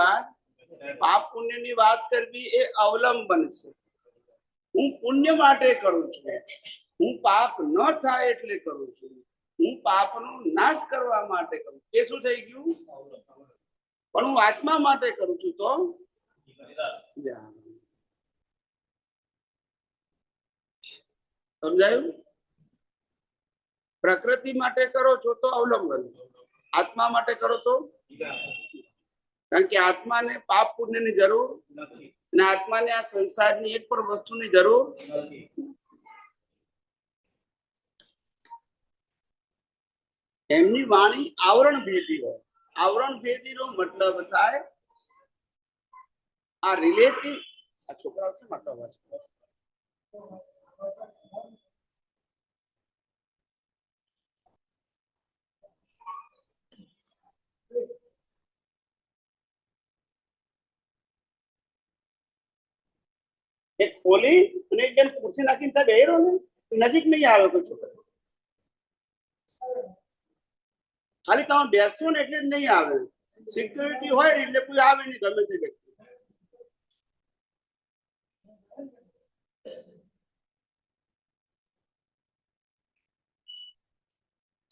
વાત કરવી એ અવલંબન છે. હું પુણ્ય માટે કરું છું, હું પાપ ન થાય એટલે કરું છું, હું પાપનો નાશ કરવા માટે કરું. એ શું થઈ ગયું? પણ હું આત્મા માટે કરું છું તો સમજાયું? પ્રકૃતિ માટે કરો છો તો અવલંબન, આત્મા માટે કરો તો, કારણ કે આત્માને પાપ પુણ્યની જરૂર નથી, અને આત્માને આ સંસારની એક પણ વસ્તુની જરૂર નથી. એમની વાણી આવરણ ભેદી હોય. આવરણ ભેદી નો મતલબ થાય આ રિલેટિવ. આ છોકરાઓ કેમ આટલા અવાજ કરે? એક ખોલી અને એક જણ ખુરશી નાખીને ત્યાં બેહી રહ્યો ને, નજીક નહીં આવે કોઈ છોકરો. ખાલી તમે બેસશો ને એટલે જ નહીં આવે. સિક્યુરિટી હોય ને એટલે કોઈ આવે નહીં, ગમે તે વ્યક્તિ.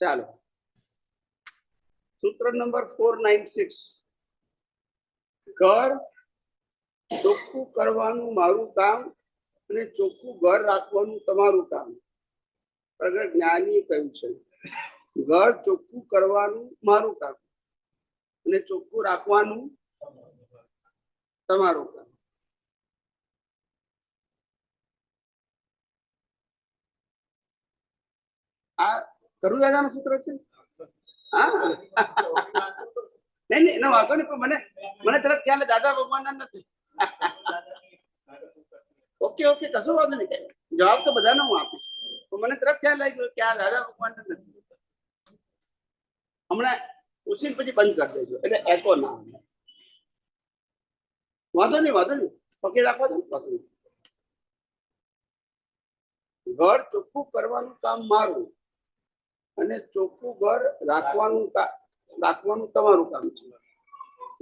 ચાલો, સૂત્ર નંબર 496. ઘર ચોખ્ખું કરવાનું મારું કામ, અને ચોખ્ખું ઘર રાખવાનું તમારું કામ. પ્રગટ જ્ઞાની કહ્યું છે ઘર ચોખ્ખું કરવાનું મારું કામ અને ચોખ્ખું રાખવાનું તમારું કામ. આ કરું દાદાનું સૂત્ર છે. હા નહીં નહીં એનો વાંધો નહીં, પણ મને તરત ખ્યાલ દાદા ભગવાનના નથી. ઓકે ઓકે કશો વાંધો નહીં, જવાબ તો બધાનો હું આપીશ, પણ મને તરત ખ્યાલ આવી ગયો કે આ દાદા ભગવાનના નથી. હમણાં ઉસીન પછી બંધ કરી દેજો એટલે એકો ના આવે. વાંધો નહીં પકડી રાખવા દો, વાંધો નહીં. ઘર ચોખ્ખું કરવાનું કામ મારું અને ચોખ્ખું ઘર રાખવાનું તમારું કામ છે.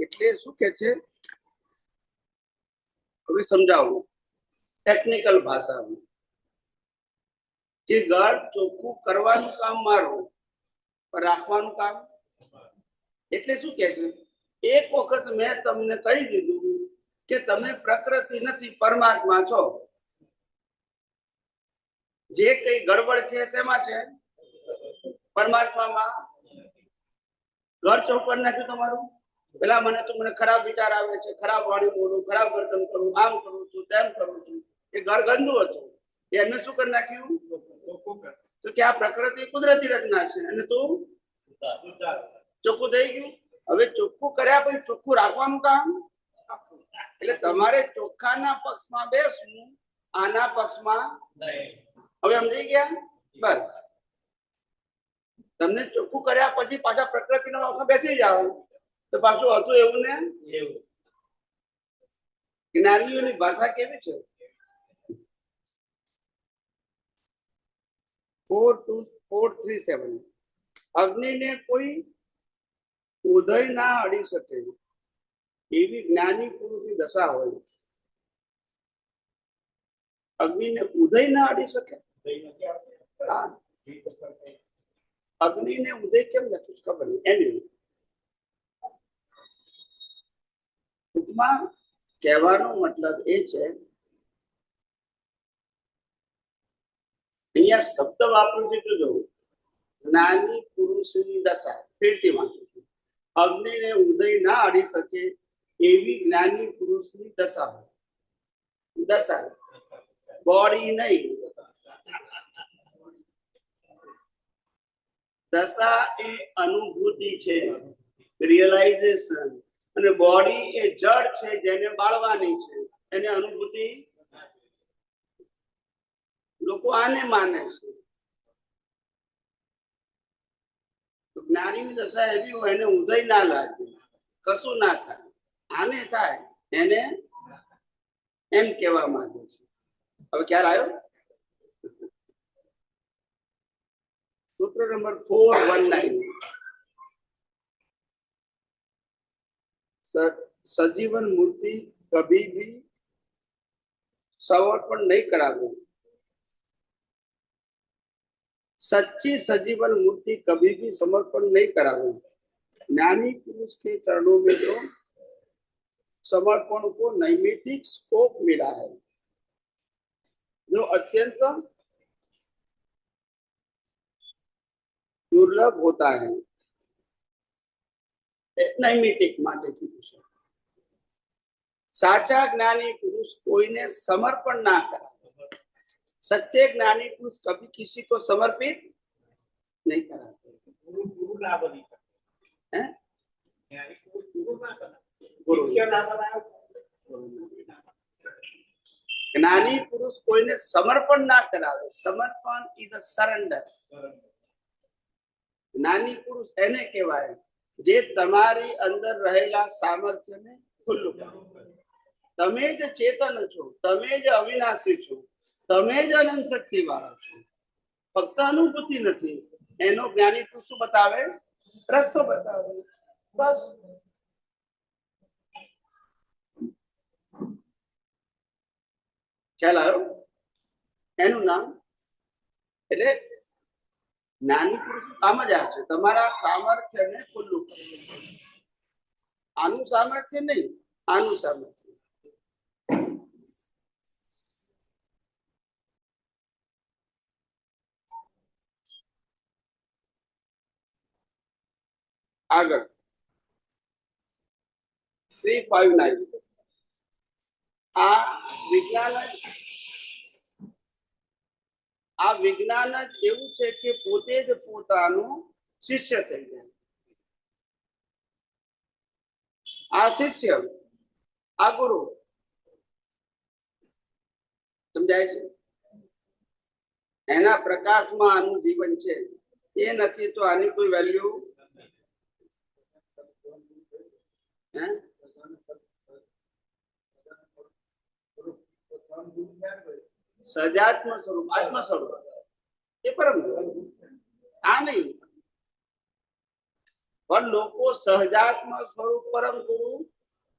એટલે શું કે છે, હવે સમજાવું ટેકનિકલ ભાષામાં કે ઘર ચોખ્ખું કરવાનું કામ મારું રાખવાનું કામ. એટલે શું કે છે, એક વખત મેં તમને કહી દીધું કે તમે પ્રકૃતિ નથી પરમાત્મા છો. જે કઈ ગડબડ છે શેમાં છે? પરમાત્મામાં. ઘર ચોખ્ખું નાખ્યું તમારું. પેલા મને ખરાબ વિચાર આવે છે, ખરાબ વાણી બોલું, ખરાબ વર્તન કરું, આમ કરું છું, તેમ કરું છું, એ ઘર ગંદુ હતું. એમને શું કરી નાખ્યું? તો કે આ પ્રકૃતિ કુદરતી રચના છે અને તું ચોખ્ખું થઈ ગયું. હવે ચોખ્ખું કર્યા પછી ચોખ્ખું રાખવાનું કામ. એટલે તમારે ચોખ્ખાના પક્ષમાં બેસવું, આના પક્ષમાં. હવે સમજી ગયા? બસ તમને ચોખ્ખું કર્યા પછી પાછા પ્રકૃતિના પક્ષમાં બેસી જાવ તો પાછું હતું એવું ને એવું. જ્ઞાનીઓની ભાષા કેવી છે? 4:37 અગ્નિને કોઈ ઉદય ના અડી શકે એવી જ્ઞાની પુરુષની દશા હોય. અગ્નિને ઉદય ના અડી શકે. અગ્નિને ઉદય કેમ લખ્યું ખબર નહીં. એની ટૂંકમાં કહેવાનો મતલબ એ છે, અહીંયા શબ્દ વાપરું છું જો જ્ઞાની પુરુષની દશા. ફેરથી વાંચું છું. અગ્નિને ઉદય ના અડી શકે એવી જ્ઞાની પુરુષની દશા. દશા બોડી નહીં. દશા એ અનુભૂતિ છે, રિયલાઇઝેશન. અને બોડી એ જડ છે જેને બાળવાની છે, એને અનુભૂતિ. લોકો આને માને છે. જ્ઞાનીની દશા એવી હોય એને ઉદય ના લાગે, કશું ના થાય, આને થાય, એને એમ કહેવા માંગે છે. હવે ખ્યાલ આવ્યો? સૂત્ર નંબર 419 सजीवन मूर्ति कभी भी समर्पण नहीं करावे. सच्ची सजीवन मूर्ति कभी भी समर्पण नहीं करावे. ज्ञानी पुरुष के चरणों में तो समर्पण को नैमित्तिक स्कोप मिला है जो अत्यंत दुर्लभ होता है. नैमित्तिक માટે કીધું છે. સાચા જ્ઞાની પુરુષ કોઈને સમર્પણ ના કરાવે. सच्चे ज्ञानी पुरुष कभी किसी को समर्पित नहीं कराते. गुरु ना बनी हैं, गुरु क्या नाम बनाया? ज्ञानी पुरुष कोઈને समर्पण ના કરાવે. સમર્પણ ઇઝ અ સરેન્ડર. જ્ઞાની પુરુષ એને કહેવાય જે તમારી અંદર રહેલા સામર્થ્યને ખુલ્લું કરે. તમે જ ચેતન છો, તમે જ અવિનાશી છો, તમે જ અનંત શક્તિ વાળા છો. ફક્ત અનુભૂતિ નથી. એનો જ્ઞાની પુરુષ શું બતાવે? રસ્તો બતાવે. બસ ખ્યાલ આવ્યો? એનું નામ એટલે જ્ઞાની પુરુષ કામ જ આ છે, તમારા સામર્થ્યને ખુલ્લું કરવું. આનું સામર્થ્ય નહીં, આનું સામર્થ્ય. આગળ 359 આ વિજ્ઞાન જ એવું છે કે પોતે જ પોતાનું શિષ્ય થઈ જાય. આ શિષ્ય આ ગુરુ. સમજાય છે? એના પ્રકાશમાં આનું જીવન છે. એ નથી તો આની કોઈ વેલ્યુ હે? સજાત્મ સ્વરૂપ, આત્મ સ્વરૂપ એ પરમ ગુરુ. આ નહીં, પણ લોકો સહજાત્મ સ્વરૂપ પરમ ગુરુ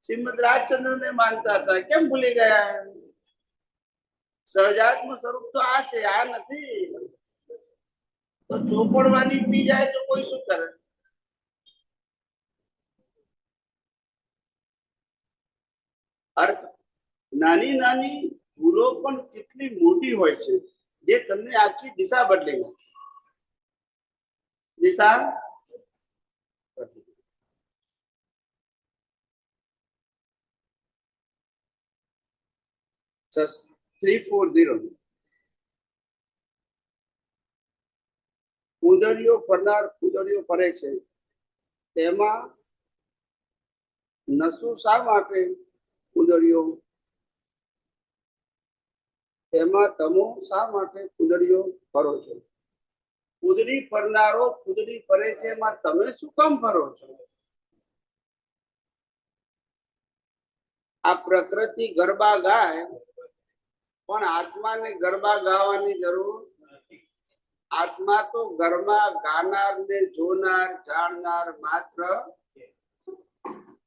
શ્રીમદ રાજચંદ્ર ને માનતા હતા. કેમ ભૂલી ગયા? સહજાત્મ સ્વરૂપ તો આ છે, આ નથી. તો ચોપડવાની પી જાય તો કોઈ શું કરે? અર્થ નાની નાની ભૂલો પણ કેટલી મોટી હોય છે, જે તમને આખી દિશા બદલી નાખે. દિશા બદલી. 340 કુદરીઓ ફરનાર કુદરીઓ ફરે છે, તેમાં નસું શા માટે કુદરીઓ? તેમાં તમો શા માટે કુદરીઓ ફરો છો? કુદરી ફરનારો કુદરી ફરે છે, એમાં તમે શું કામ ફરો છો? આ પ્રકૃતિ ગરબા ગાય, પણ આત્માને ગરબા ગાવાની જરૂર નથી. આત્મા તો ગરબા ગાનાર ને જોનાર જાણનાર માત્ર.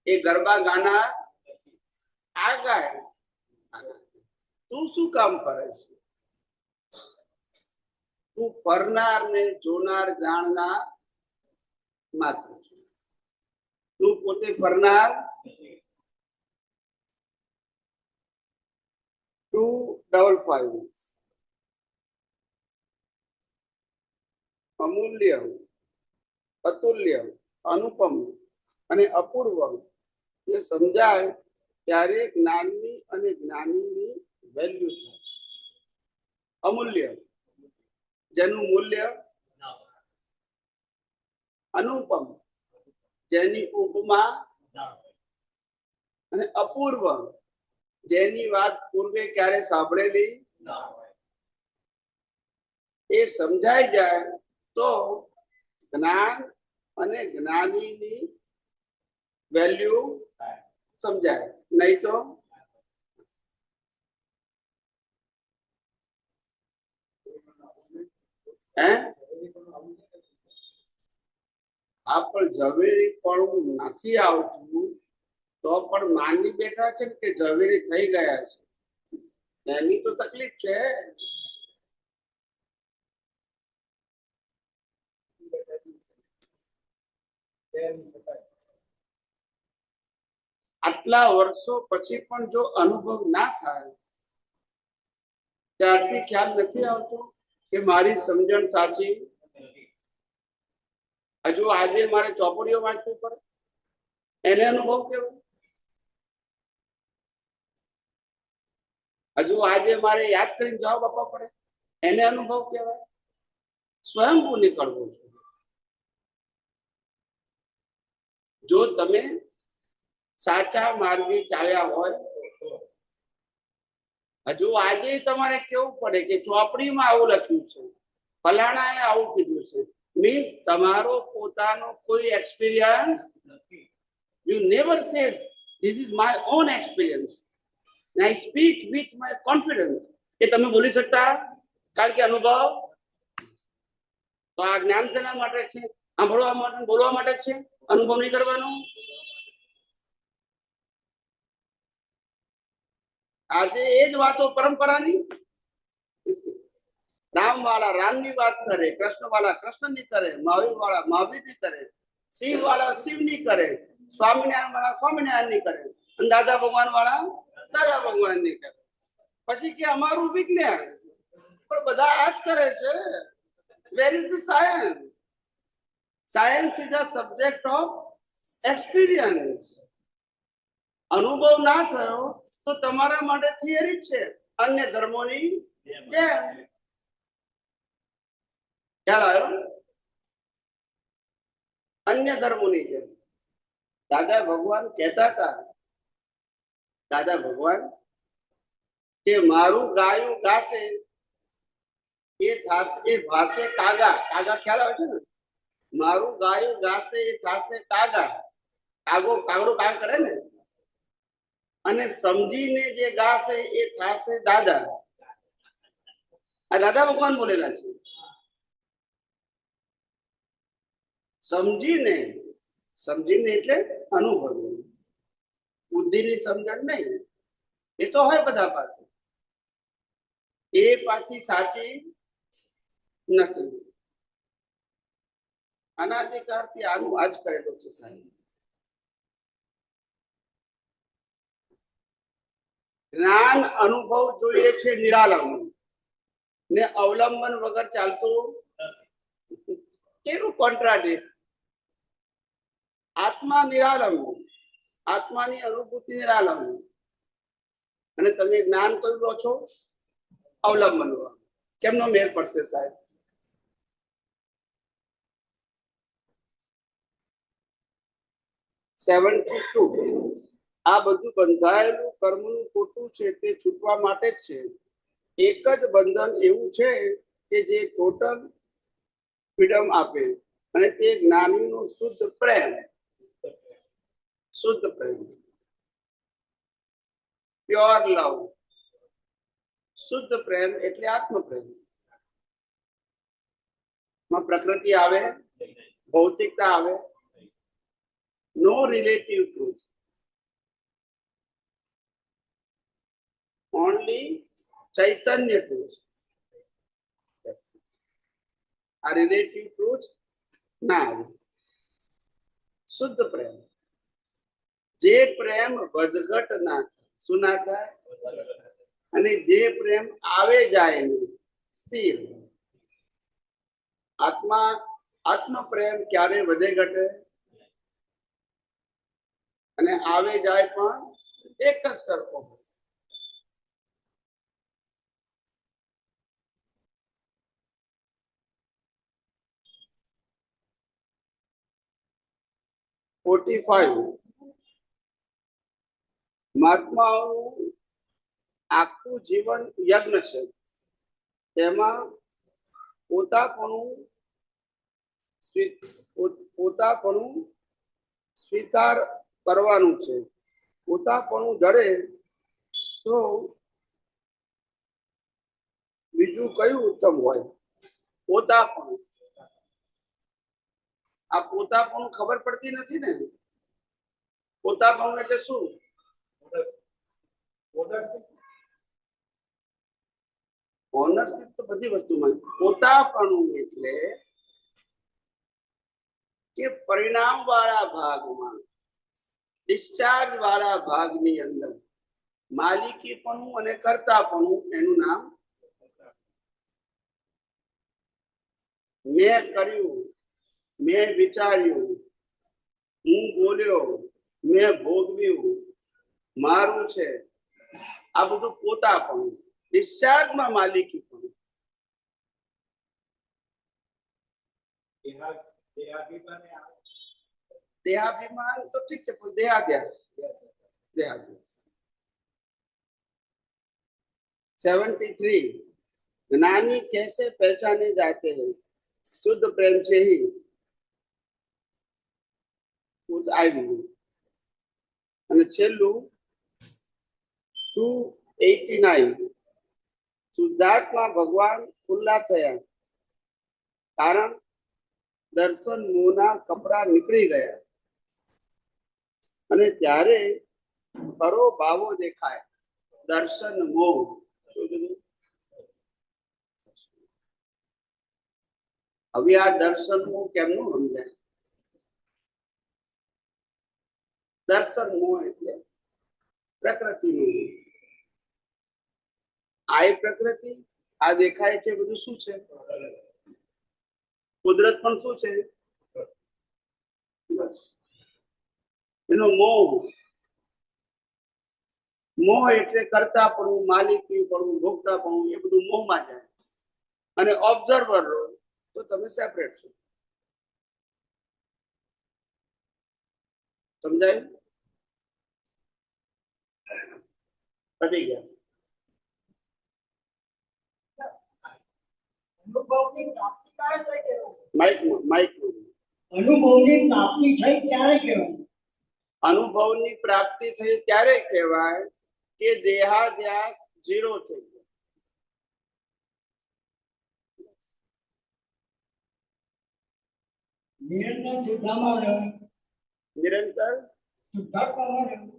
એ ગરબા ગાનાર આ ગાય. તું શું કામ કરે છે? તું ફરનાર ને જોનાર જાણનાર માત્ર. તું પોતે ફરનાર. 255 અમૂલ્ય, અતુલ્ય, અનુપમ અને અપૂર્વ એ સમજાય ત્યારે જ્ઞાનની અને જ્ઞાનીની વેલ્યુ થાય. અમૂલ્ય જેનું મૂલ્ય, અનુપમ જેની ઉપમા, અને અપૂર્વ જેની વાત પૂર્વે ક્યારે સાંભળેલી ના હોય. એ સમજાઈ જાય તો જ્ઞાન અને જ્ઞાનીની વેલ્યુ સમજાય, નહીં તો હે? આ પણ ઝવેરી પણ નથી આવતું તો પણ માની બેઠા છે કે ઝવેરી થઈ ગયા છે. એની તો તકલીફ છે. આટલા વર્ષો પછી પણ જો અનુભવ ના થાય ત્યારથી ખ્યાલ નથી આવતો કે મારી સમજણ સાચી. હજુ આજે મારે ચોપડીઓ વાંચવી પડે, એને અનુભવ કેવો? હજુ આજે મારે યાદ કરીને જવાબ આપવા પડે, એને અનુભવ કહેવાય. સ્વયંભૂ નીકળવું છે. જો તમે સાચા માર્ગે ચાલ્યા હોય, હજુ આજે તમારે કેવું પડે કે ચોપડીમાં આવું લખ્યું છે, ફલાણાએ આવું કીધું છે. મીન્સ તમારો પોતાનો કોઈ એક્સપિરિયન્સ નથી. You never says this is my own experience. I speak with my confidence. એ તમે બોલી શકતા, કારણ કે અનુભવ. તો આ જ્ઞાન શેના માટે છે? સાંભળવા માટે, બોલવા માટે છે. અનુભવ નહીં કરવાનો. આજે એ જ વાતો પરંપરાની. રામ વાળા રામની વાત કરે, કૃષ્ણ વાળા કૃષ્ણની કરે, મહાવીર વાળા મહાવીરની કરે, શિવ વાળા શિવની કરે, સ્વામિનારાયણ વાળા સ્વામિનારાયણની કરે, અને દાદા ભગવાન વાળા દાદા ભગવાન ની કરે. પછી કે અમારું વિજ્ઞાન. પણ બધા આ જ કરે છે. Where is the science? Science is a subject of experience. અનુભવ ના થયો તો તમારા માટે થિયરી જ છે, અન્ય ધર્મોની જેમ. ખ્યાલ આવ્યો? અન્ય ધર્મોની જેમ. દાદા ભગવાન કહેતા હતા, દાદા ભગવાન કે મારું ગાયું ગાશે એ થાશે, એ ભાષે કાગા. કાગા ખ્યાલ આવે છે ને? મારું ગાયું ગાશે એ થાશે કાગા. કાગડો કાગ કરે ને. અને સમજીને જે ગાશે એ થાશે દાદા. આ દાદા ભગવાન બોલેલા છે. સમજીને એટલે અનુભવ, બુદ્ધિની સમજણ નહીં. એ તો હોય બધા પાસે, એ પાછી સાચી નથી. અનાધિકારથી આનું આજ કરેલું છે સાહેબ. જ્ઞાન અનુભવ જોઈએ છે નિરાલંબ, ને અવલંબન વગર ચાલતું કેવું કોન્ટ્રાડિક્ટ. આત્મા નિરાલંબ, આત્માની અનુભૂતિ નિરાલંબ, અને તમે જ્ઞાન કયું લો છો? અવલંબન. કેમનો મેળ પડશે સાહેબ? આ બધું બંધાયેલું કર્મનું ખોટું છે, તે છૂટવા માટે જ છે. એક જ બંધન એવું છે કે જે ટોટલ ફ્રીડમ આપે, અને તે જ્ઞાનીનો શુદ્ધ પ્રેમ. શુદ્ધ પ્રેમ, પ્યોર લવ. શુદ્ધ પ્રેમ એટલે આત્મ પ્રેમ. માં પ્રકૃતિ આવે, ભૌતિકતા આવે. નો રિલેટિવ ટ્રુથ, ઓનલી ચૈતન્ય ટ્રુથ. આ રિલેટિવ ટ્રુથ ના આવે. શુદ્ધ પ્રેમ, જે પ્રેમ વધઘટ ના થાય. શું ના થાય? અને જે પ્રેમ આવે જાય નહીં, સ્થિર. આત્મ પ્રેમ ક્યારે વધે ઘટે? અને આવે જાય પણ એક જ સરખો. મહાત્માઓનું આખું જીવન યજ્ઞ છે. તેમાં પોતાપણું સ્વીકાર કરવાનું છે. પોતાપણું જડે તો બીજું કયું ઉત્તમ હોય? પોતાપણું. આ પોતાપણું ખબર પડતી નથી ને. પોતાપણું એટલે શું? ઓનરશિપ તો બધી વસ્તુમાં. પોતાપણું એટલે કે પરિણામ વાળા ભાગમાં, ડિસ્ચાર્જ વાળા ભાગની અંદર માલિકીપણું અને કર્તાપણું, એનું નામ. મેં કર્યું, મેં વિચાર્યું, હું બોલ્યો, મેં ભોગવ્યું, મારું છે. આ બધું પોતાપણું. ડિસ્ચાર્જમાં માલિકીપણું. देहाभिमान तो ठीक है, पर देहाध्यास. 73 ज्ञानी कैसे पहचाने जाते हैं? शुद्ध प्रेम से ही. અને છેલ્લું 289 શુદ્ધાત્મા ભગવાન ખુલ્લા થયા, કારણ દર્શન મોહના કપડા નીકળી ગયા, અને ત્યારે ખરો ભાવો દેખાય. દર્શન મોહ. હવે આ દર્શન મોહ કેમનું સમજાય? દર્શન મોહ એટલે પ્રકૃતિનું. આ પ્રકૃતિ, આ દેખાય છે બધું શું છે? કુદરત પણ શું છે? બસ. એનો મોહ એટલે કરતા પડવું, માલિકી પડવું, ભોગતા પડવું, એ બધું મોહમાં જાય. અને ઓબ્ઝર્વર રહો તો તમે સેપરેટ છો. સમજાય? પતી ગયા. અનુભવની પ્રાપ્તિ ક્યારે થઈ કહેવાય? માઇક અનુભવની પ્રાપ્તિ થઈ ત્યારે કહેવાય. અનુભવની પ્રાપ્તિ થઈ ત્યારે કહેવાય કે દેહાધ્યાસ 0 થઈ ગયો. નિરંતર શુદ્ધામાં રહેવું, નિરંતર શુદ્ધાત્મામાં રહેવું.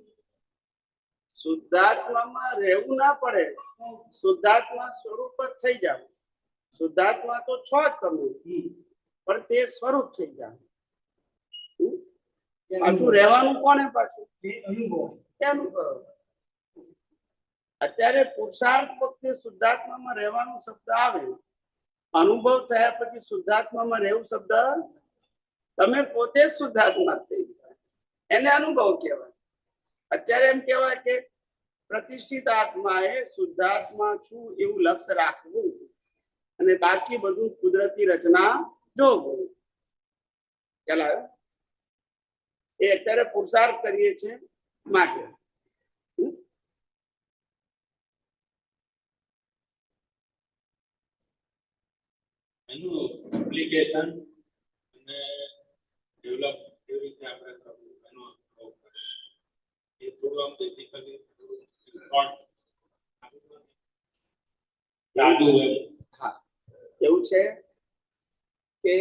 શુદ્ધાત્મામાં રહેવું ના પડે. શુદ્ધાત્મા સ્વરૂપ જ થઈ જાવ. શુદ્ધાત્મા તો છો જ તમે, પણ તે સ્વરૂપ થઈ જાવ. પાછું રહેવાનું કોને? પાછું એ અનુભવ. કેનું કરો? અત્યારે પુરુષાર્થ વખતે શુદ્ધાત્મામાં રહેવાનું શબ્દ આવે, અનુભવ થયા પછી શુદ્ધાત્મામાં રહેવું શબ્દ, તમે પોતે જ શુદ્ધાત્મા થઈ ગયા, એને અનુભવ કહેવાય. અત્યારે એમ કહેવાય કે પ્રતિષ્ઠિત આત્માએ શુદ્ધાત્મા છું એવું લક્ષ્ય રાખવું અને બાકી બધું કુદરતી રચના જોવું. ખ્યાલ આવ્યો? એ અત્યારે પુરુષાર્થ કરીએ છીએ માટે. એનું એપ્લિકેશન અને ડેવલપ કેવી રીતે આપણે કરવું એનો અનુભવ કરે. એ થોડું આમ બેઝિકલી હા, એવું છે કે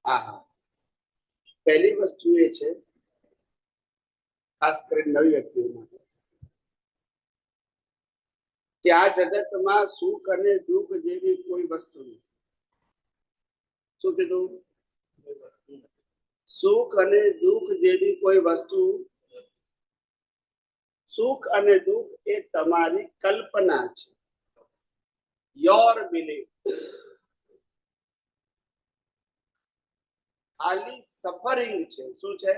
હા, પહેલી વસ્તુ એ છે, ખાસ કરીને નવી વ્યક્તિઓ માટે, કે આ જગતમાં સુખ અને દુઃખ જેવી કોઈ વસ્તુ નથી. શું કીધું? સુખ અને દુઃખ જેવી કોઈ વસ્તુ, સુખ અને દુઃખ એ તમારી કલ્પના છે, યોર બિલીફ. ખાલી સફરિંગ છે. શું છે?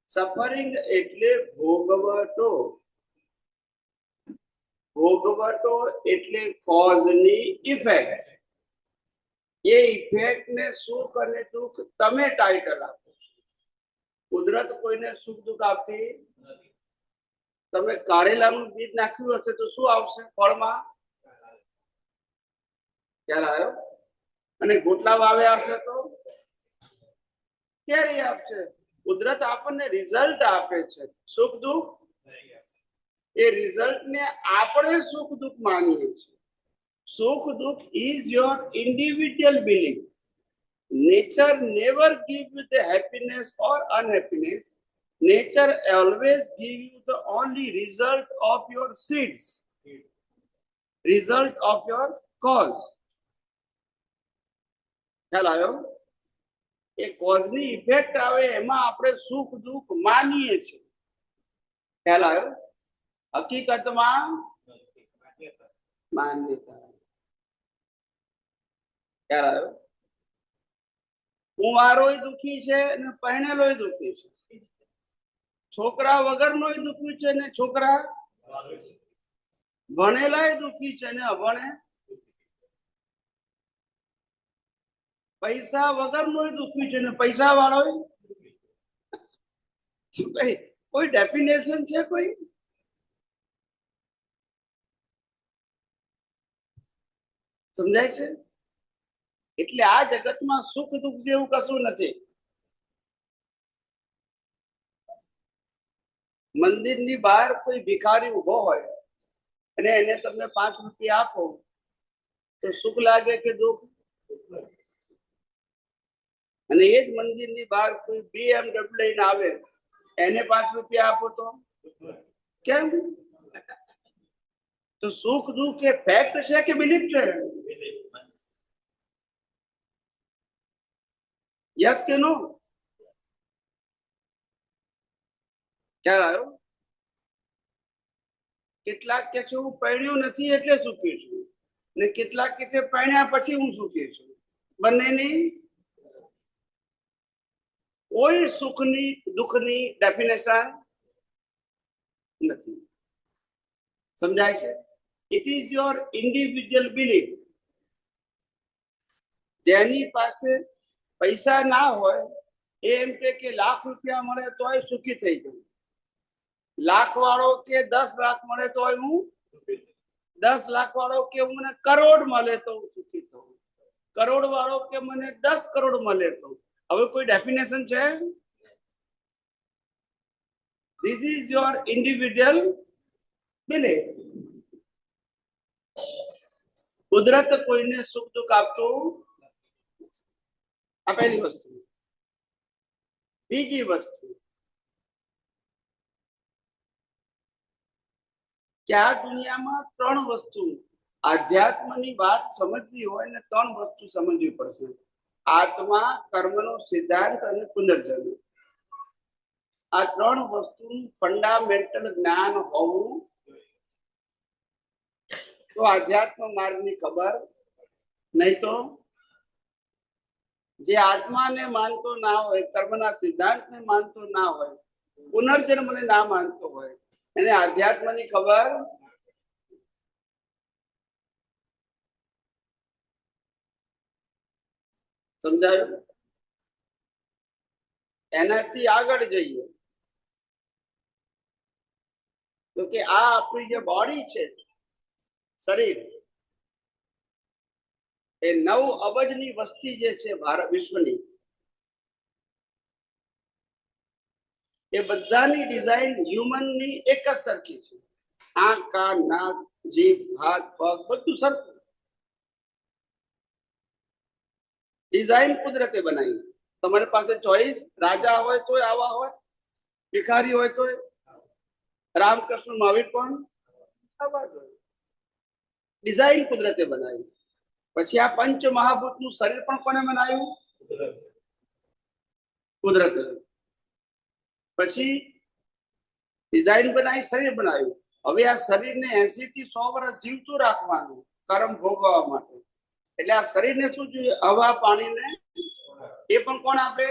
સફરિંગ એટલે ભોગવટો. ભોગવટો એટલે કોઝની ઇફેક્ટ. એ ઇફેક્ટ ને સુખ અને દુઃખ તમે ટાઇટલ આપો છો. કુદરત કોઈને સુખ દુઃખ આપતી. તમે કારેલાનું બીજ નાખ્યું હશે તો શું આવશે ફળમાં? ખ્યાલ આવ્યો? અને ગોટલા વાવ્યા હશે તો કેરી આપશે. કુદરત આપણને રિઝલ્ટ આપે છે, સુખ દુઃખ. એ રિઝલ્ટ ને આપણે સુખ દુઃખ માનીએ છીએ. સુખ દુઃખ is your individual belief. Nature never give you the happiness or unhappiness. Nature always give you the only result of your seeds, result of your cause. ખ્યાલ આવ્યો? એ કોઝની ઇફેક્ટ આવે એમાં આપણે સુખ દુઃખ માનીએ છીએ. ખ્યાલ આવ્યો? હકીકતમાં માન્યતા. ખ્યાલ આવ્યો? કુંવારોય દુઃખી છે અને પહેણેલોય દુઃખી છે. છોકરા વગરનોય દુઃખી છે ને છોકરા ભણેલાય દુઃખી છે ને અભણે. પૈસા વગરનોય દુઃખી છે ને પૈસા વાળો. કોઈ ડેફિનેશન છે કોઈ? સમજાય છે? એટલે આ જગતમાં સુખ દુઃખ જેવું કશું નથી. મંદિરની બહાર કોઈ ભિખારી ઉભો હોય અને એને તમને 5 રૂપિયા આપો તો સુખ લાગે કે દુઃખ? અને એ જ મંદિરની બહાર કોઈ BMW લઈને આવે એને 5 રૂપિયા આપો તો કેમ? તો સુખ દુઃખ એ ફેક્ટ છે કે બિલીફ છે? યસ કે નો? ખ્યાલ આવ્યો? કેટલાક કે છે હું પરણ્યો નથી એટલે સુખી છું, ને કેટલાક કે છે પરણ્યા પછી હું સુખી છું. બંનેની કોઈ સુખની દુઃખની ડેફિનેશન નથી. સમજાય છે? It is your individual belief. જેની પાસે પૈસા ના હોય એ એમ કે લાખ રૂપિયા મળે તોય સુખી થઈ જવું. લાખ વાળો કે 10 લાખ મળે તોય હું 10 લાખ વાળો કે મને કરોડ મળે તો હું સુખી થઉં. કરોડ વાળો કે મને 10 કરોડ મળે તો. હવે કોઈ ડેફિનેશન છે? This is your individual belief. કુદરત કોઈને સુખ દુઃખ આપતું. આ પહેલી વસ્તુ. બીજી વસ્તુ કે આ દુનિયામાં 3 વસ્તુ, આધ્યાત્મની વાત સમજવી હોય ને 3 વસ્તુ સમજવી પડશે. આત્મા, કર્મનો સિદ્ધાંત અને પુનર્જન્મ. આ 3 વસ્તુનું ફંડામેન્ટલ જ્ઞાન હોવું તો આધ્યાત્મ માર્ગની ખબર. નહીં તો જે આત્માને માનતો ના હોય, કર્મના સિદ્ધાંતને માનતો ના હોય, પુનર્જન્મને ના માનતો હોય, એને આધ્યાત્મની ખબર. સમજાયું? એનાથી આગળ જઈએ તો કે આ આપણી જે બોડી છે, શરીર, એ 9 અબજની વસ્તી જે છે ભારત વિશ્વની, એ બધાની ડિઝાઇન હ્યુમનની એક જ સરખી છે. આંખ, કાન, નાક, જીભ, હાથ, પગ બધું સરખું. ડિઝાઇન કુદરતે બનાવી. તમારી પાસે ચોઈસ. રાજા હોય તોય આવા હોય, ભિખારી હોય તોય. રામકૃષ્ણ મહાવીર પણ આવા જ હોય. ડિઝાઇન કુદરતે બનાવી. પછી આ પંચ મહાભૂતનું શરીર પણ કોને બનાવ્યું? કુદરતે. પછી ડિઝાઇન બનાવી, શરીર બનાવ્યું. હવે આ શરીરને 80 થી 100 વર્ષ જીવતું રાખવાનું, કર્મ ભોગવવા માટે. એટલે આ શરીરને શું જોઈએ? હવા, પાણીને એ પણ કોણ આપે?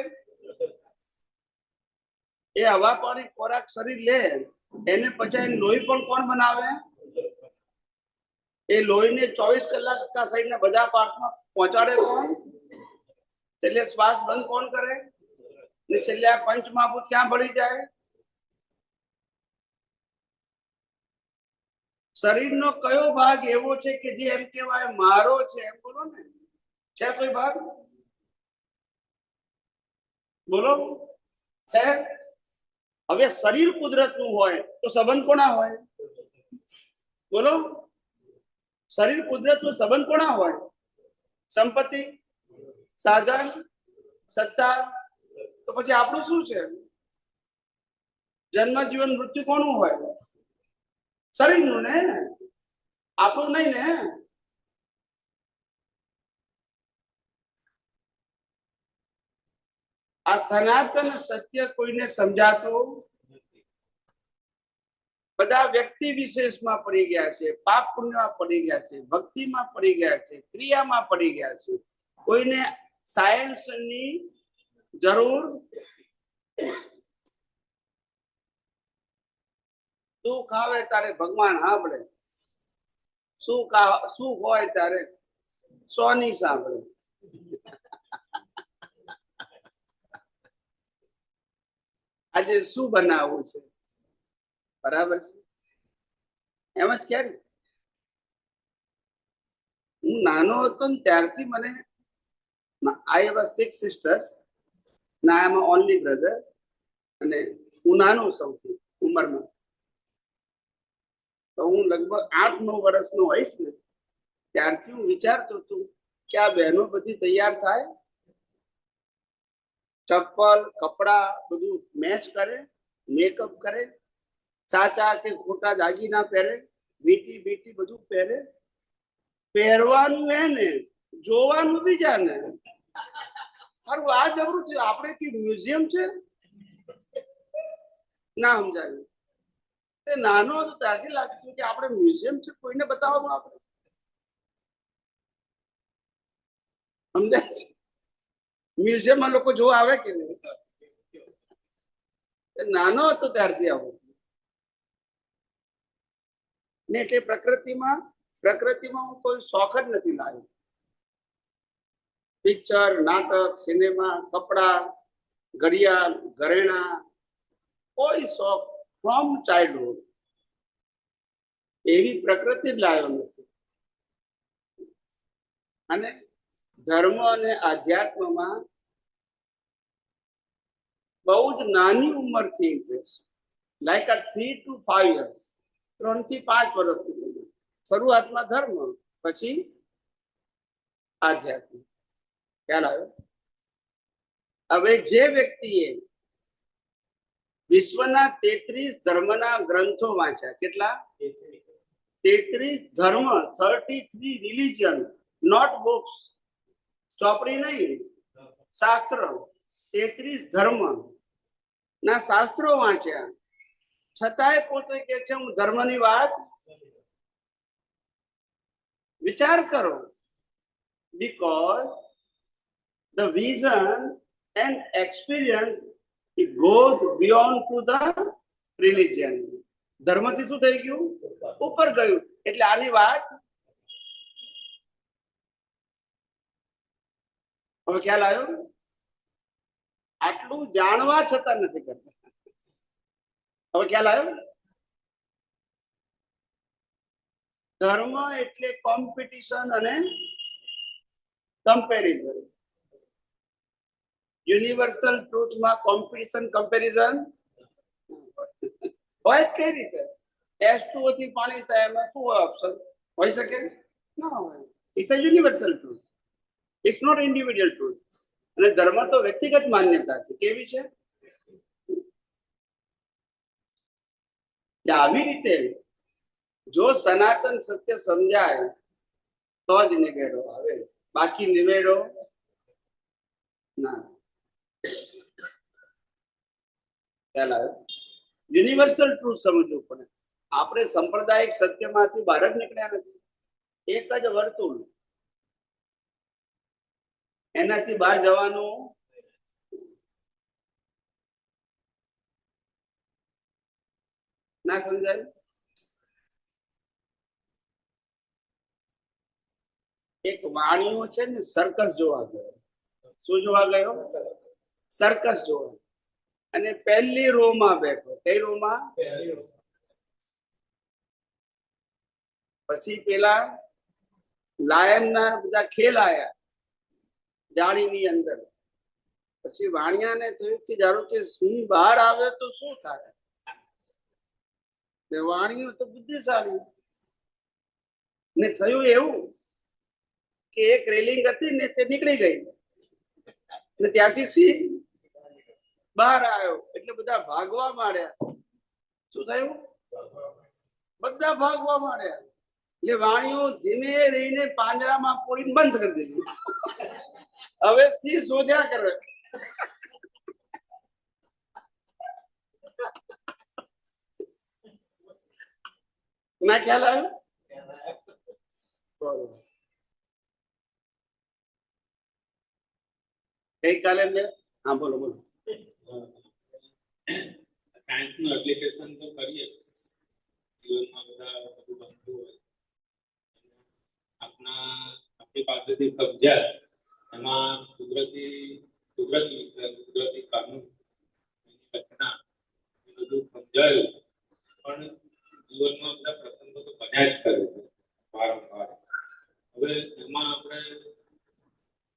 એ હવા, પાણી, ખોરાક શરીર લે, એને પછી લોહી પણ કોણ બનાવે? એ લોહીને 24 કલાક આખા શરીરના બધા પાર્ટમાં પહોંચાડે કોણ? એટલે શ્વાસ બંધ કોણ કરે? ને છેલ્લે આ પંચમહાભૂત ક્યાં ભળી જાય? શરીરનો કયો ભાગ એવો છે કે જે એમ કહેવાય મારો છે? એમ બોલો ને. છે કોઈ ભાગ? બોલો. છે? હવે શરીર કુદરતનું હોય તો સંબંધ કોના હોય? બોલો. શરીર કુદરતનો સંબંધ કોના હોય? સંપત્તિ, સાધન, સત્તા. તો પછી આપણું શું છે? જન્મ, જીવન, મૃત્યુ કોનું હોય? શરીરનું ને, આપણું નહીં ને. આ સનાતન સત્ય કોઈને સમજાતું. બધા વ્યક્તિ વિશેષમાં પડી ગયા છે, પાપ પુણ્યમાં પડી ગયા છે, ભક્તિમાં પડી ગયા છે, ક્રિયામાં પડી ગયા છે. કોઈને સાયન્સની જરૂર. દુઃખ આવે ત્યારે ભગવાન સાંભળે, સુખ હોય ત્યારે સોની સાંભળે. આજે શું બનાવવું છે? બરાબર છે? એમ જ કે હું નાનો હતો ને ત્યારથી મને, આઈ હેવ 6 સિસ્ટર્સ અને આઈ એમ ઓનલી બ્રધર. અને હું નાનો સૌથી ઉંમરમાં. તો હું લગભગ 8-9 વર્ષનો હોઈશ ને ત્યારથી હું વિચારતો હતો કે આ બહેનો બધી તૈયાર થાય, ચપ્પલ, કપડા બધું મેચ કરે, મેકઅપ કરે, સાચા કે ખોટા દાગીના પહેરે, વીટી બીટી બધું પહેરે. પહેરવાનું એને, જોવાનું બીજાને. સારું, આ જબરું થયું. આપણે કે મ્યુઝિયમ છે ના સમજાયું. એ નાનો હતો ત્યારથી લાગતું કે આપણે મ્યુઝિયમ છે, કોઈને બતાવવાનું આપણે. સમજાય છે? મ્યુઝિયમમાં લોકો જોવા આવે કે નહીં? એ નાનો હતો ત્યારથી આવું ને એટલે પ્રકૃતિમાં હું કોઈ શોખ જ નથી લાવ્યો. પિક્ચર, નાટક, સિનેમા, કપડા, ઘડિયાળ, ઘરેણા, કોઈ શોખ ફ્રોમ ચાઇલ્ડહુડ એવી પ્રકૃતિ જ લાવ્યો નથી. અને ધર્મ અને આધ્યાત્મમાં બહુ જ નાની ઉંમરથી ઇન્ટરેસ્ટ, લાઈક આ 3 to 5 years, 3 થી 5 વર્ષથી શરૂઆતમાં ધર્મ, પછી આધ્યાત્મ. ખ્યાલ આવ્યો? હવે જે વ્યક્તિએ વિશ્વના 33 ધર્મના ગ્રંથો વાંચ્યા, કેટલા? 33 ધર્મ, 33 રિલિજન, નોટ બુક્સ, ચોપડી નહીં, શાસ્ત્ર. 33 ધર્મ ના શાસ્ત્રો વાંચ્યા, છતાંય પોતે કે છે હું ધર્મની વાત. વિચાર કરો, because the vision and experience it goes beyond to the religion. ધર્મથી શું થઈ ગયું? ઉપર ગયું. એટલે આની વાત હવે ખ્યાલ આવ્યો? આટલું જાણવા છતાં નથી કરતા. હવે ખ્યાલ આવ્યો? ધર્મ એટલે કોમ્પિટિશન અને કમ્પેરિઝન. યુનિવર્સલ ટ્રુથમાં કોમ્પિટિશન કમ્પેરિઝન હોય કઈ રીતે? H2O થી પાણી થાય એમાં શું ઓપ્શન હોઈ શકે? ના હોય. It's a universal truth, it's not individual truth. અને ધર્મ તો વ્યક્તિગત માન્યતા છે. કેવી છે? આવી રીતે જો સનાતન સત્ય સમજાય તો જ નિવેડો આવે, બાકી નિવેડો ના. ખ્યાલ આવ્યો? યુનિવર્સલ ટ્રુથ સમજવું પડે. આપણે સંપ્રદાયિક સત્યમાંથી બહાર જ નીકળ્યા નથી. એક જ વર્તુળ, એનાથી બહાર જવાનું ના. સમજાય? એક વાણીઓ છે ને સર્કસ જોવા ગયો. શું જોવા ગયો? સર્કસ જોવા. અને પહેલી રો માં બેઠો. કઈ રો માં? પછી પેલા લાયન ના બધા ખેલ આયા જાળીની અંદર. પછી વાણિયાને થયું કે ધારો કે સિંહ બહાર આવે તો શું થાય? વાણિયો તો બુદ્ધિશાળી ને થયું એવું કે એક રેલિંગ હતી ને તે નીકળી ગઈ ને ત્યાંથી સિંહ બહાર આવ્યો. એટલે બધા ભાગવા માંડ્યા. શું થયું? બધા ભાગવા માંડ્યા. એટલે વાણીઓ ધીમે રહીને પાંજરામાં પોડીને બંધ કરી દીધું. હવે સિંહ શોધ્યા કરે. ના ખ્યાલ આવ્યો? ગઈકાલે મેં હા બોલો બોલો. સાયન્સ નું એપ્લિકેશન તો કરીએ જીવનમાં, બધા બધું બનતું હોય. આપણી પાસેથી સમજ્યા એમાં કુદરતી કાનૂન, રચના બધું સમજાયું, પણ જીવનમાં બધા પ્રસંગો તો બન્યા જ કરે છે વારંવાર. હવે એમાં આપણે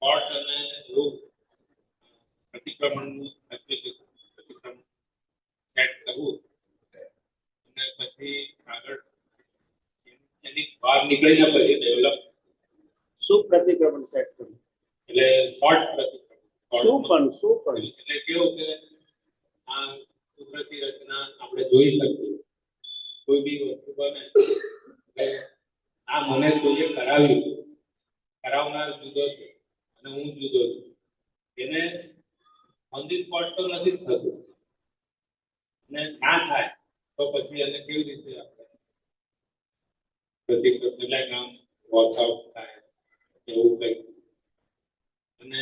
થોટ અને રોગ પ્રતિક્રમણનું એપ્લિકેશન સેટ કરવું અને પછી આગળ એની બહાર નીકળીને પછી ડેવલપ. શું પ્રતિક્રમણ સેટ કરવું? એટલે થોટ પ્રતિક્રમણ. શું પણ એટલે કેવું કે આ કુદરતી રચના આપણે જોઈ શકીએ. કોઈ બી વસ્તુ બને આ મને કોઈએ કરાવ્યું, કરાવનાર જુદો છે અને હું જુદો છું. એને ઓન ધી સ્પોટ તો નથી જ થતું, અને ના થાય તો પછી એને કેવી રીતે આપણે પ્રતિક્રમણ લાઈક આમ વર્કઆઉટ થાય એવું કંઈક અને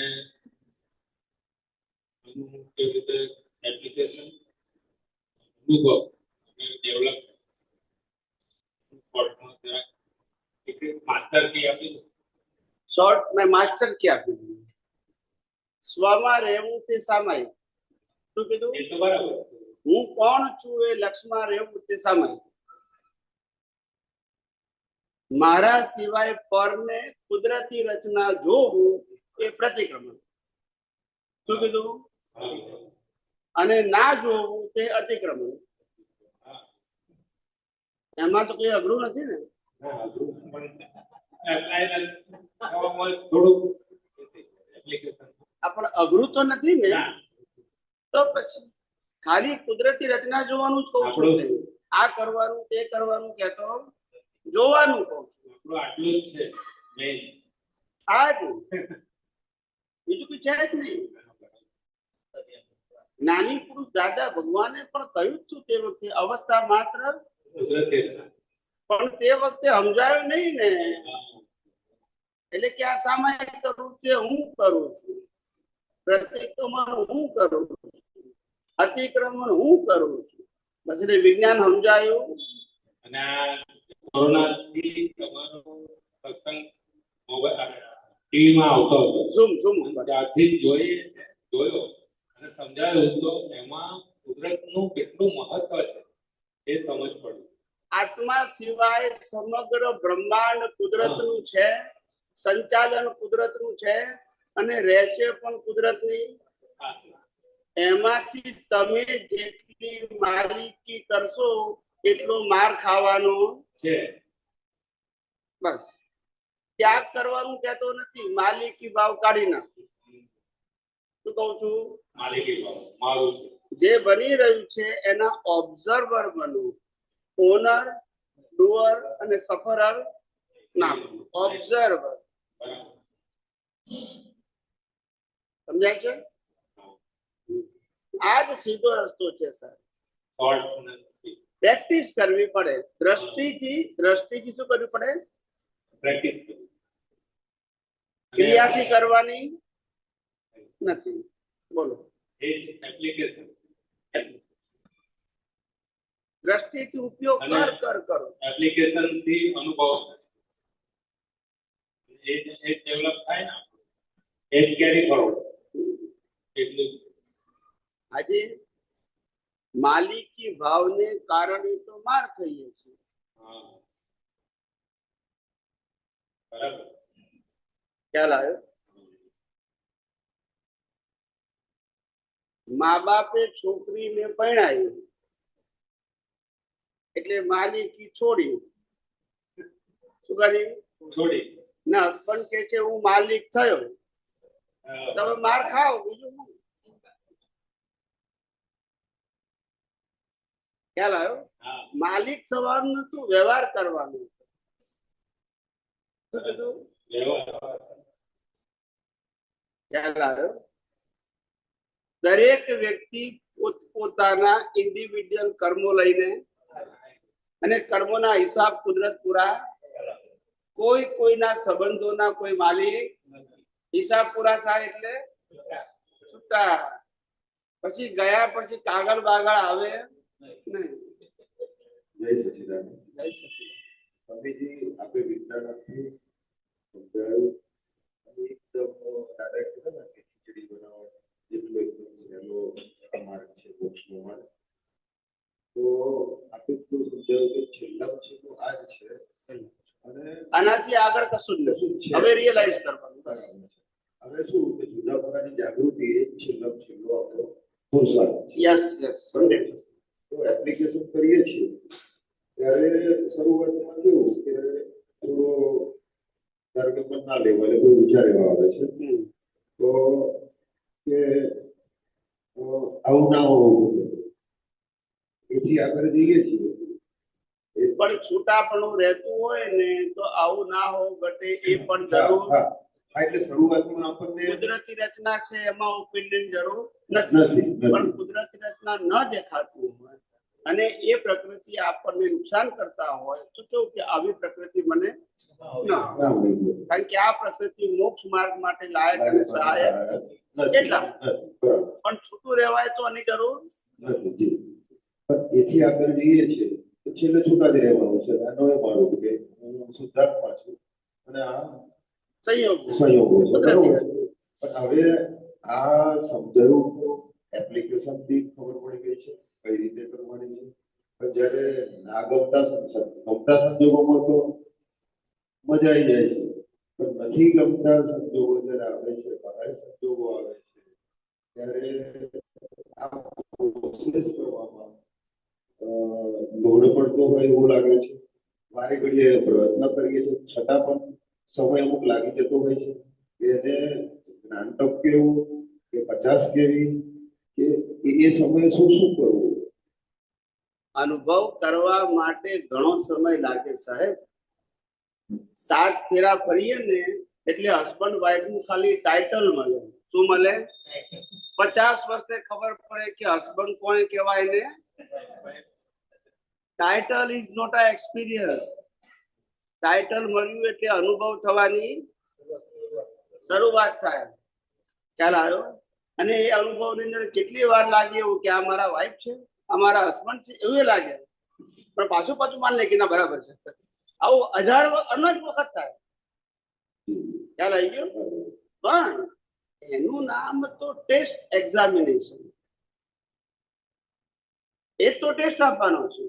આનું કેવી રીતે એપ્લિકેશન અનુભવ અને ડેવલપ શોર્ટમાં જરા એક માસ્ટર કી આપી દો. શોર્ટ મેં માસ્ટર કી આપી દીધું. સ્વમાં રહેવું તે સામાયિક. શું કીધું? એ તો બરાબર. હું કોણ છું એ લક્ષમાં રહેવું તે સામાયિક. મારા સિવાય પરને કુદરતી રચના જોવું એ પ્રતિક્રમણ. શું કીધું? હા. અને ના જોવું તે અતિક્રમણ. હા. એમાં તો કઈ અઘરું નથી ને. હા, પણ એપ્લાય કરવામાં થોડુંક એપ્લિકેશન આ પણ અઘરું તો નથી ને. ના તો પછી ખાલી કુદરતી રચના જોવાનું જ કહું છું. આપણું- ને. આ કરવાનું તે કરવાનું કહેતો જોવાનું કહું છું. આપણું આટલું જ છે મેઇન. આ જ બીજું કઈ છે જ નહીં. જ્ઞાની પુરુષ દાદા ભગવાને પણ કહ્યું હતું તે વખતે અવસ્થા માત્ર, કુદરતી પણ તે વખતે સમજાયું નહીં ને. એટલે કે આ સામાયિક કરું તે હું કરું છું, પ્રતિક્રમણ હું કરું છું, અતિક્રમણ હું કરું છું. પછી વિજ્ઞાન સમજાયું. અને આ કોરોનાથી તમારો સત્સંગ મોબાઈલ ટીવીમાં આવતો હતો. ઝૂમ ઝૂમ અને ત્યારથી જ જોયો અને સમજાયું તો એમાં કુદરતનું કેટલું મહત્વ છે એ સમજ પડી. આત્મા સિવાય સમગ્ર બ્રહ્માંડ કુદરતનું છે, સંચાલન કુદરતનું છે અને રહે છે પણ કુદરતની. એમાંથી તમે જેટલી માલિકી કરશો એટલો માર ખાવાનો છે. બસ. ત્યાગ કરવાનું કહેતો નથી, માલિકી ભાવ કાઢી નાખો. શું કહું છું? માલિકી ભાવ મારું છે. જે બની રહ્યું છે એના ઓબ્ઝર્વર બનો. ઓનર, ડુઅર અને સફરર ના બનો. ઓબ્ઝર્વર. બરાબર. સમજાય છે? આ જ સીધો રસ્તો છે સર. શોર્ટ નથી. પ્રેક્ટિસ કરવી પડે. દ્રષ્ટિથી શું કરવી પડે? પ્રેક્ટિસ કરવી. ક્રિયાથી કરવાની નથી. બોલો. એ એપ્લિકેશન દ્રષ્ટિથી ઉપયોગ કરો. એપ્લિકેશન થી અનુભવ એ ડેવલપ થાય ને એ જ કેરી ફોરવર્ડ એટલું જ. આજે માલિકી ભાવને કારણે તો માર ખાઈએ છીએ. હા બરાબર. ખ્યાલ આવ્યો? મા બાપે છોકરીને પરણાવી એટલે માલિકી છોડી. શું કરી? છોડી. ના, હસબન્ડ કે છે હું માલિક થયો, તમે માર ખાઓ. બીજું શું? ખ્યાલ આવ્યો? હા માલિક થવાનું નતું, વ્યવહાર કરવાનું. શું કીધું? વ્યવહાર. ખ્યાલ આવ્યો? દરેક વ્યક્તિ પોતાના ઇન્ડિવિડ્યુઅલ કર્મો લઈને અને કર્મોના હિસાબ કુદરત પૂરા. કોઈના સંબંધોના કોઈ માલિક. હિસાબ પૂરા થાય એટલે છૂટા. પછી ગયા પછી કાગળ બાગળ આવે નહીં. જય સચિદાનંદ. જય સચિદાનંદ. સ્વામીજી આપે વિજ્ઞાનથી સમજાયું અને એકદમ દાદા કીધું ને કે ખીચડી બનાવો જેટલો એકદમ સહેલો માર્ગ છે મોક્ષનો માર્ગ. તો આપે તો સમજાયું કે છેલ્લામાં છેલ્લું આ જ છે અને આનાથી આગળ કશું જ નથી. હવે રિયલાઇઝ કરવાનું. હવે શું કે જુદા પ્રકારની જાગૃતિ એ જ છેલ્લામાં છેલ્લો આપણો પુરુષાર્થ છે. Yes yes. તો એપ્લિકેશન કરીએ છીએ ત્યારે શરૂઆતમાં કેવું કે થોડો ધારો કે ના લેવલે કોઈ વિચાર એવા આવે છે તો કે આવું ના હોવું જોઈએ. એથી આગળ જઈએ છીએ. પણ છૂટાપણું રહેતું હોય ને તો આવું ના હોવું ઘટે એ પણ હા, જરૂર. હા. હા, એટલે શરૂઆતમાં આપણને કુદરતી રચના છે એમાં ઓપિનિયન જરૂર નથી. નથી પણ કુદરતી રચના ન દેખાતું હોય અને એ પ્રકૃતિ આપણને નુકસાન કરતા હોય તો કેવું કે આવી પ્રકૃતિ મને ના, ના હોય તો કારણ કે આ પ્રકૃતિ મોક્ષ માર્ગ માટે લાયક અને સહાયક નથી. એટલા. બરાબર. પણ છૂટું રહેવાય તો આની જરૂર નથી જી. પણ એથી આગળ જઈએ છીએ તો છેલ્લે છૂટા જ રહેવાનું છે. આનો એ મારું કે હું શુદ્ધાત્મા છું અને આ સંયોગ સંયોગો છે. કુદરતી બરાબર છે. પણ હવે આ સમજાયું તો એપ્લિકેશન થી ખબર પડી ગઈ છે કઈ રીતે કરવાની છે. પણ જ્યારે ના ગમતા ગમતા સંજોગોમાં તો મજા આવી જાય છે. પણ નથી ગમતા સંજોગો જ્યારે આવે છે, બાહ્ય સંજોગો આવે છે, ત્યારે આ પ્રોસેસ કરવામાં લોડ પડતો હોય એવું લાગે છે. વારે ઘડીએ પ્રયત્ન કરીએ છીએ છતાં પણ સમય અમુક લાગી જતો હોય છે. એને જ્ઞાન તપ કેવું કે 50 કેવી કે એ સમયે શું શું કરવું. અનુભવ કરવા માટે ઘણો સમય લાગે સાહેબ. 7 ફેરા ફરીએ ને એટલે હસબન્ડ વાઈફ નું ખાલી ટાઇટલ મળે. શું મળે? 50 વર્ષે ખબર પડે કે હસબન્ડ કોને કહેવાય ને. Title is not a experience. Title મળ્યું એટલે અનુભવ થવાની શરૂઆત થાય. ખ્યાલ આવ્યો? અને એ અનુભવની અંદર કેટલી વાર લાગે એવું કે આ મારા વાઈફ છે, આ મારા હસબન્ડ છે, એવું લાગે. પણ પાછું માન લે કે ના બરાબર છે. આવું 1000 અનેક વખત થાય. ખ્યાલ આવી ગયો? પણ એનું નામ તો ટેસ્ટ એક્ઝામિનેશન. એ તો ટેસ્ટ આપવાનો છે.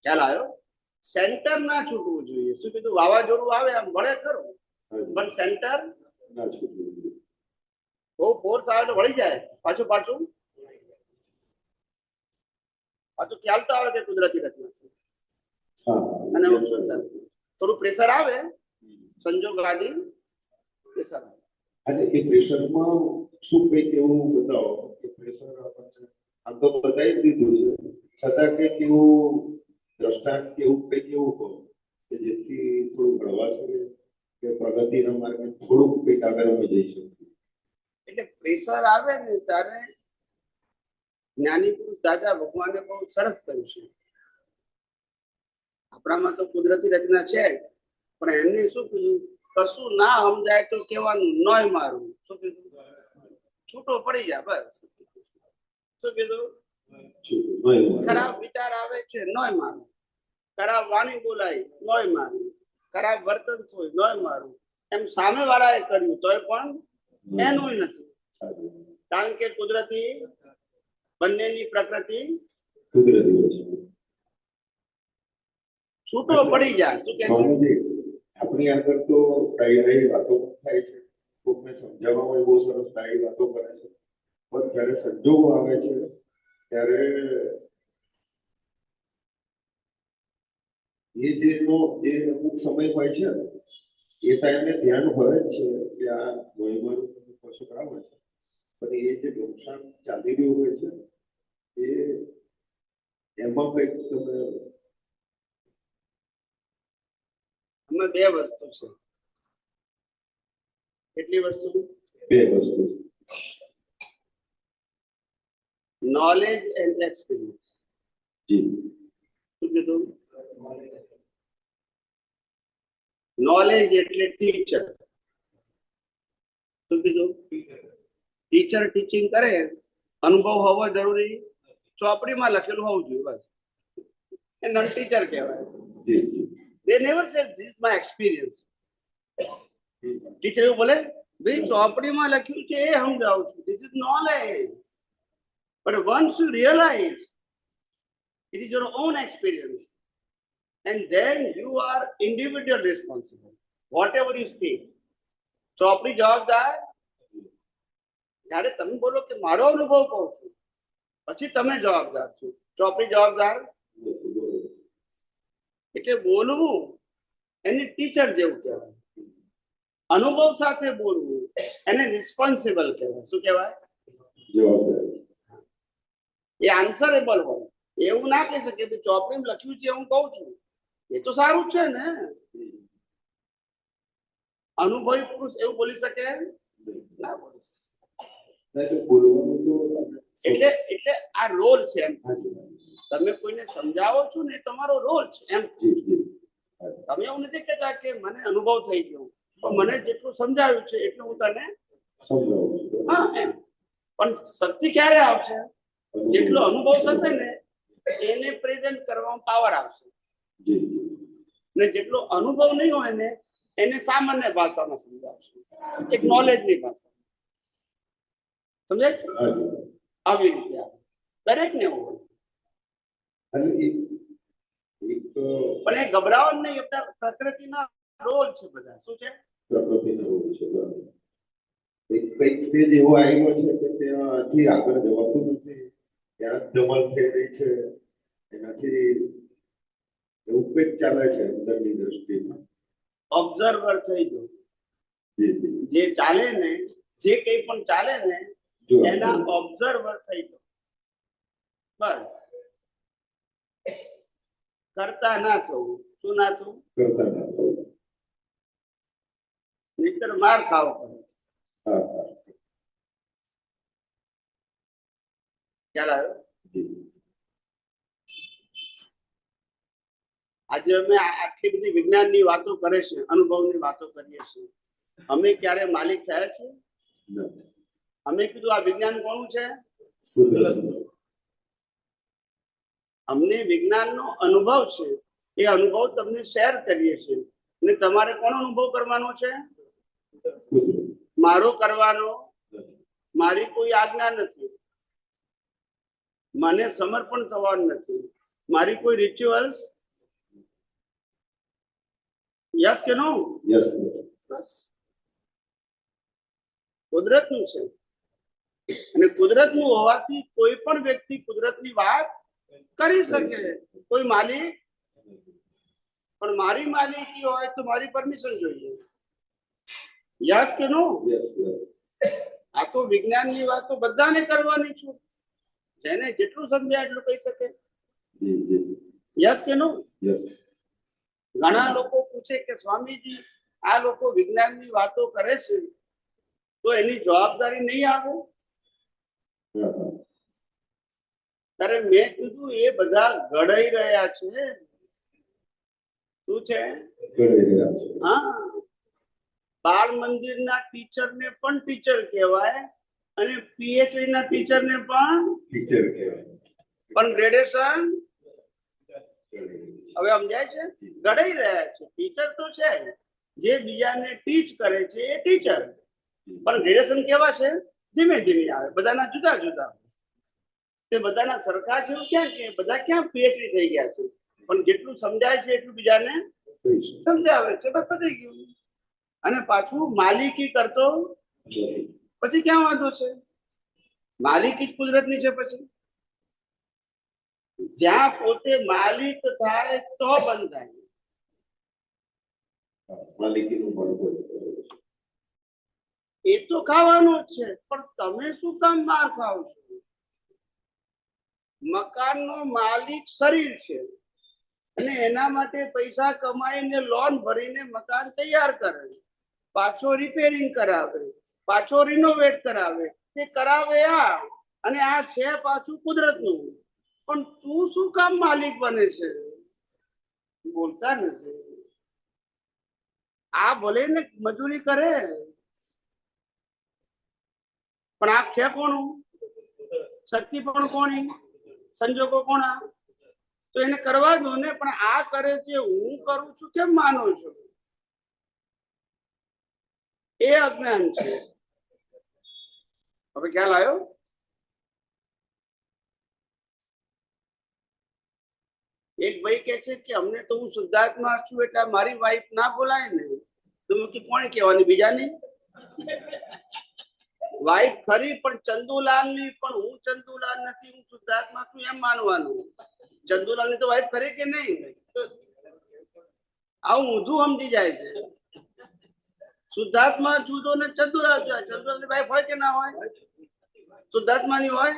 ખ્યાલ આવ્યો? સેન્ટર ના છૂટવું જોઈએ. શું કીધું? વાવાઝોડું આવે આમ વળે ખરું, પણ સેન્ટર ના છૂટવું જોઈએ. બહુ ફોર્સ આવે તો વળી જાય. પાછું પાછું ખ્યાલ તો આવે કે કુદરતી રચના છે. હા. અને થોડું પ્રેશર આવે, સંજોગ આદિ પ્રેશર આવે. અને એ પ્રેશરમાં શું કંઈક એવું બતાવો કે પ્રેશર આપણને આમ તો બતાવી દીધું છે છતાં કંઈક એવું દ્રષ્ટાંત કે એવું કંઈક એવું કહો કે જેથી થોડું હળવાશ રહે કે પ્રગતિના માર્ગે થોડુંક કંઈક આગળ અમે જઈ શકીએ. એટલે પ્રેશર આવે ને ત્યારે જ્ઞાની પુરુષ દાદા ભગવાને બહુ સરસ કહ્યું છે. આપણામાં તો કુદરતી રચના છે, પણ એમને શું કીધું? કશું ના સમજાય તો કેવાનું નોય મારું. શું કીધું? છૂટો પડી જાય બસ. શું કીધું? ખરાબ વિચાર આવે છે, નોય મારું. ખરાબ વાણી બોલાય, નોય મારું. ખરાબ વર્તન થયું, નોય મારું. એમ સામે વાળાએ કર્યું તોય પણ એનું નથી. કારણ કે કુદરતી બંનેની પ્રકૃતિ કુદરતી છે. છૂટો પડી જાય. શું કે સ્વામીજી, આપણી આગળ તો ડાયરી વાતો પણ થાય છે, કોકને સમજાવવામાં બહુ સરસ ડાયરી વાતો કરે છે, પણ જ્યારે સંજોગો આવે છે ત્યારે જે અમુક સમય હોય છે એ ટાઈમે ધ્યાન હોય જ છે કે આ નોયમારું કશું કરાવે છે, પણ એ જે નુકસાન ચાલી રહ્યું હોય છે એ એમાં કંઈક તમે આમાં બે વસ્તુ છે. કેટલી વસ્તુ? બે વસ્તુ. Knowledge and experience. જી. શું કીધું? નોલેજ એટલે ટીચર. શું કીધું? ટીચર ટીચિંગ કરે, અનુભવ હોવો જરૂરી ચોપડીમાં લખેલું હોવું જોઈએ બસ. એ નોન ટીચર કહેવાય. જી. They never say this is my experience. Teacher એવું બોલે, ભાઈ ચોપડીમાં લખ્યું છે એ સમજાવું છું. This is knowledge. But once you realize it is your own experience, and then you are individual responsible. Whatever you speak. ચોપડી જવાબદાર. જ્યારે તમે બોલો કે મારો અનુભવ કહું છું, પછી તમે જવાબદાર છો. ચોપડી જવાબદાર. એટલે બોલવું એને ટીચર જેવું કહેવાય. અનુભવ સાથે બોલવું એને રિસ્પોન્સિબલ કહેવાય. શું કહેવાય? જવાબદારી. એ આન્સરેબલ હોય. એવું ના કહી શકે કે ચોપડીમાં લખ્યું છે હું કહું છું, એ તો સારું છે ને. અનુભવી પુરુષ એવું બોલી શકે ના બોલી શકે. બોલવાનું તો એટલે આ રોલ છે એમ. તમે કોઈને સમજાવો છો ને, તમારો રોલ છે એમ. જી જી. તમે એવું નથી કહેતા કે મને અનુભવ થઈ ગયો, પણ મને જેટલું સમજાવ્યું છે એટલું હું તને સમજાવું છું. હા એમ. પણ શક્તિ ક્યારે આવશે? જેટલો અનુભવ થશે ને એને પ્રેઝન્ટ કરવામાં પાવર આવશે, જી ને જેટલો અનુભવ નહીં હોય ને એને સામાન્ય ભાષામાં સમજાવશે, એક નોલેજની ભાષા. સમજાય છે? હાજી. આવી રીતે આવે. દરેકને એવું હોય. અને એક પણ એ ગભરાવાનું નહીં, એટલે પ્રકૃતિના રોલ છે બધા. શું છે? પ્રકૃતિનો રોગ છે, બરાબર. કઈક સ્ટેજ એવો આવ્યો છે કે ત્યાંથી આગળ જવાતું નથી, ત્યાં ધમલ થઈ રહી છે, એનાથી એવું કંઈક ચાલે છે અંદરની દ્રષ્ટિમાં. ઓબ્ઝર્વર થઈ જવું. જી જી. જે ચાલે ને, જે કંઈ પણ ચાલે ને જો એના ઓબ્ઝર્વર થઈ જવું. બસ. કરતા ના થવું. શું ના થવું? કરતા ના થવું. નહીતર માર ખાવો પડે. હા હા. ખ્યાલ આવ્યો? જી. આજે અમે આટલી બધી વિજ્ઞાનની વાતો કરે છે, અનુભવની વાતો કરીએ છીએ. અમે ક્યારે માલિક થયા છીએ? નથી. અમે કીધું આ વિજ્ઞાન કોનું છે? કુદરત. અમને વિજ્ઞાનનો અનુભવ છે, એ અનુભવ તમને શેર કરીએ છીએ. અને તમારે કોનો અનુભવ કરવાનો છે? કુદરત. મારો કરવાનો. મારી કોઈ આજ્ઞા નથી, મને સમર્પણ થવાનું નથી, મારી કોઈ રિચ્યુઅલ્સ. યસ કે નો? યસ. બસ. કુદરતનું છે, અને કુદરતનું હોવાથી કોઈ પણ વ્યક્તિ કુદરતની વાત કરી શકે. કોઈ માલિક, પણ મારી માલિકી હોય તો મારી પરમિશન જોઈએ. યસ કે નો? Yes yes. આ તો વિજ્ઞાનની વાતો બધાને કરવાની છું, જેને જેટલું સમજાય એટલું કહી શકે. જી જી. યસ કે નો? યસ. ઘણા લોકો પૂછે કે સ્વામીજી આ લોકો વિજ્ઞાનની વાતો કરે છે તો એની જવાબદારી નહીં આવે? હા હા. ત્યારે મેં કીધું એ બધા ઘડાઈ રહ્યા છે. શું છે? ઘડી રહ્યા છે. હા, બાળ મંદિરના ટીચરને પણ ટીચર કહેવાય અને પીએચડી ના ટીચરને પણ ટીચર કહેવાય. ગ્રેડેશન. હવે સમજાય છે? ઘડાઈ રહ્યા છે. ટીચર તો છે, જે બીજાને ટીચ કરે છે એ ટીચર, પણ ગ્રેડેશન કેવા છે? ધીમે ધીમે આવે, બધાના જુદા જુદા. તે બધાના સરખા છે એવું ક્યાં કે બધા ક્યાં પીએચડી થઈ ગયા છે? પણ જેટલું સમજાય છે એટલું બીજાને સમજાવે છે. બસ પતી ગયું. અને પાછું માલિકી કરતો પછી ક્યાં વાંધો છે? માલિકી જ કુદરતની છે. પછી જ્યાં પોતે માલિક થાય તો બંધાય. માલિકીનું મળવું. એ તો ખાવાનું જ છે, પણ તમે શું કામ માર ખાવ છો? મકાનનો માલિક શરીર છે, અને એના માટે પૈસા કમાઈને લોન ભરીને મકાન તૈયાર કરે, પાછો રિપેરિંગ કરાવે, પાછો રિનોવેટ કરાવે. તે કરાવે આ, અને આ છે પાછું કુદરતનું. પણ તું શું કામ માલિક બને છે? બોલતા નથી. આ ભલે ને મજૂરી કરે, પણ આ છે કોનું? શક્તિ પણ કોની? સંજોગો કોના? તો એને કરવા દો ને. પણ આ કરે છે, હું કરું છું કેમ માનો છો? એ અજ્ઞાન છે. હવે ખ્યાલ આવ્યો? એક ભાઈ કે છે કે અમને તો હું શુદ્ધાત્મા છું એટલે મારી વાઈફ ના બોલાય ને. તો કોણ કહેવાની? બીજાની વાઈફ ખરી, પણ ચંદુલાલ ની. પણ હું ચંદુલાલ નથી, હું શુદ્ધાત્મા છું એમ માનવાનું. ચંદુલાલ ની તો વાઈફ ખરી કે નહીં? આવું ઊંધું સમજી જાય છે. શુદ્ધાત્મા જુદો ને ચંદુલાલ જુદા. ચંદુલાલ ની વાઈફ હોય કે ના હોય? શુદ્ધાત્મા ની હોય.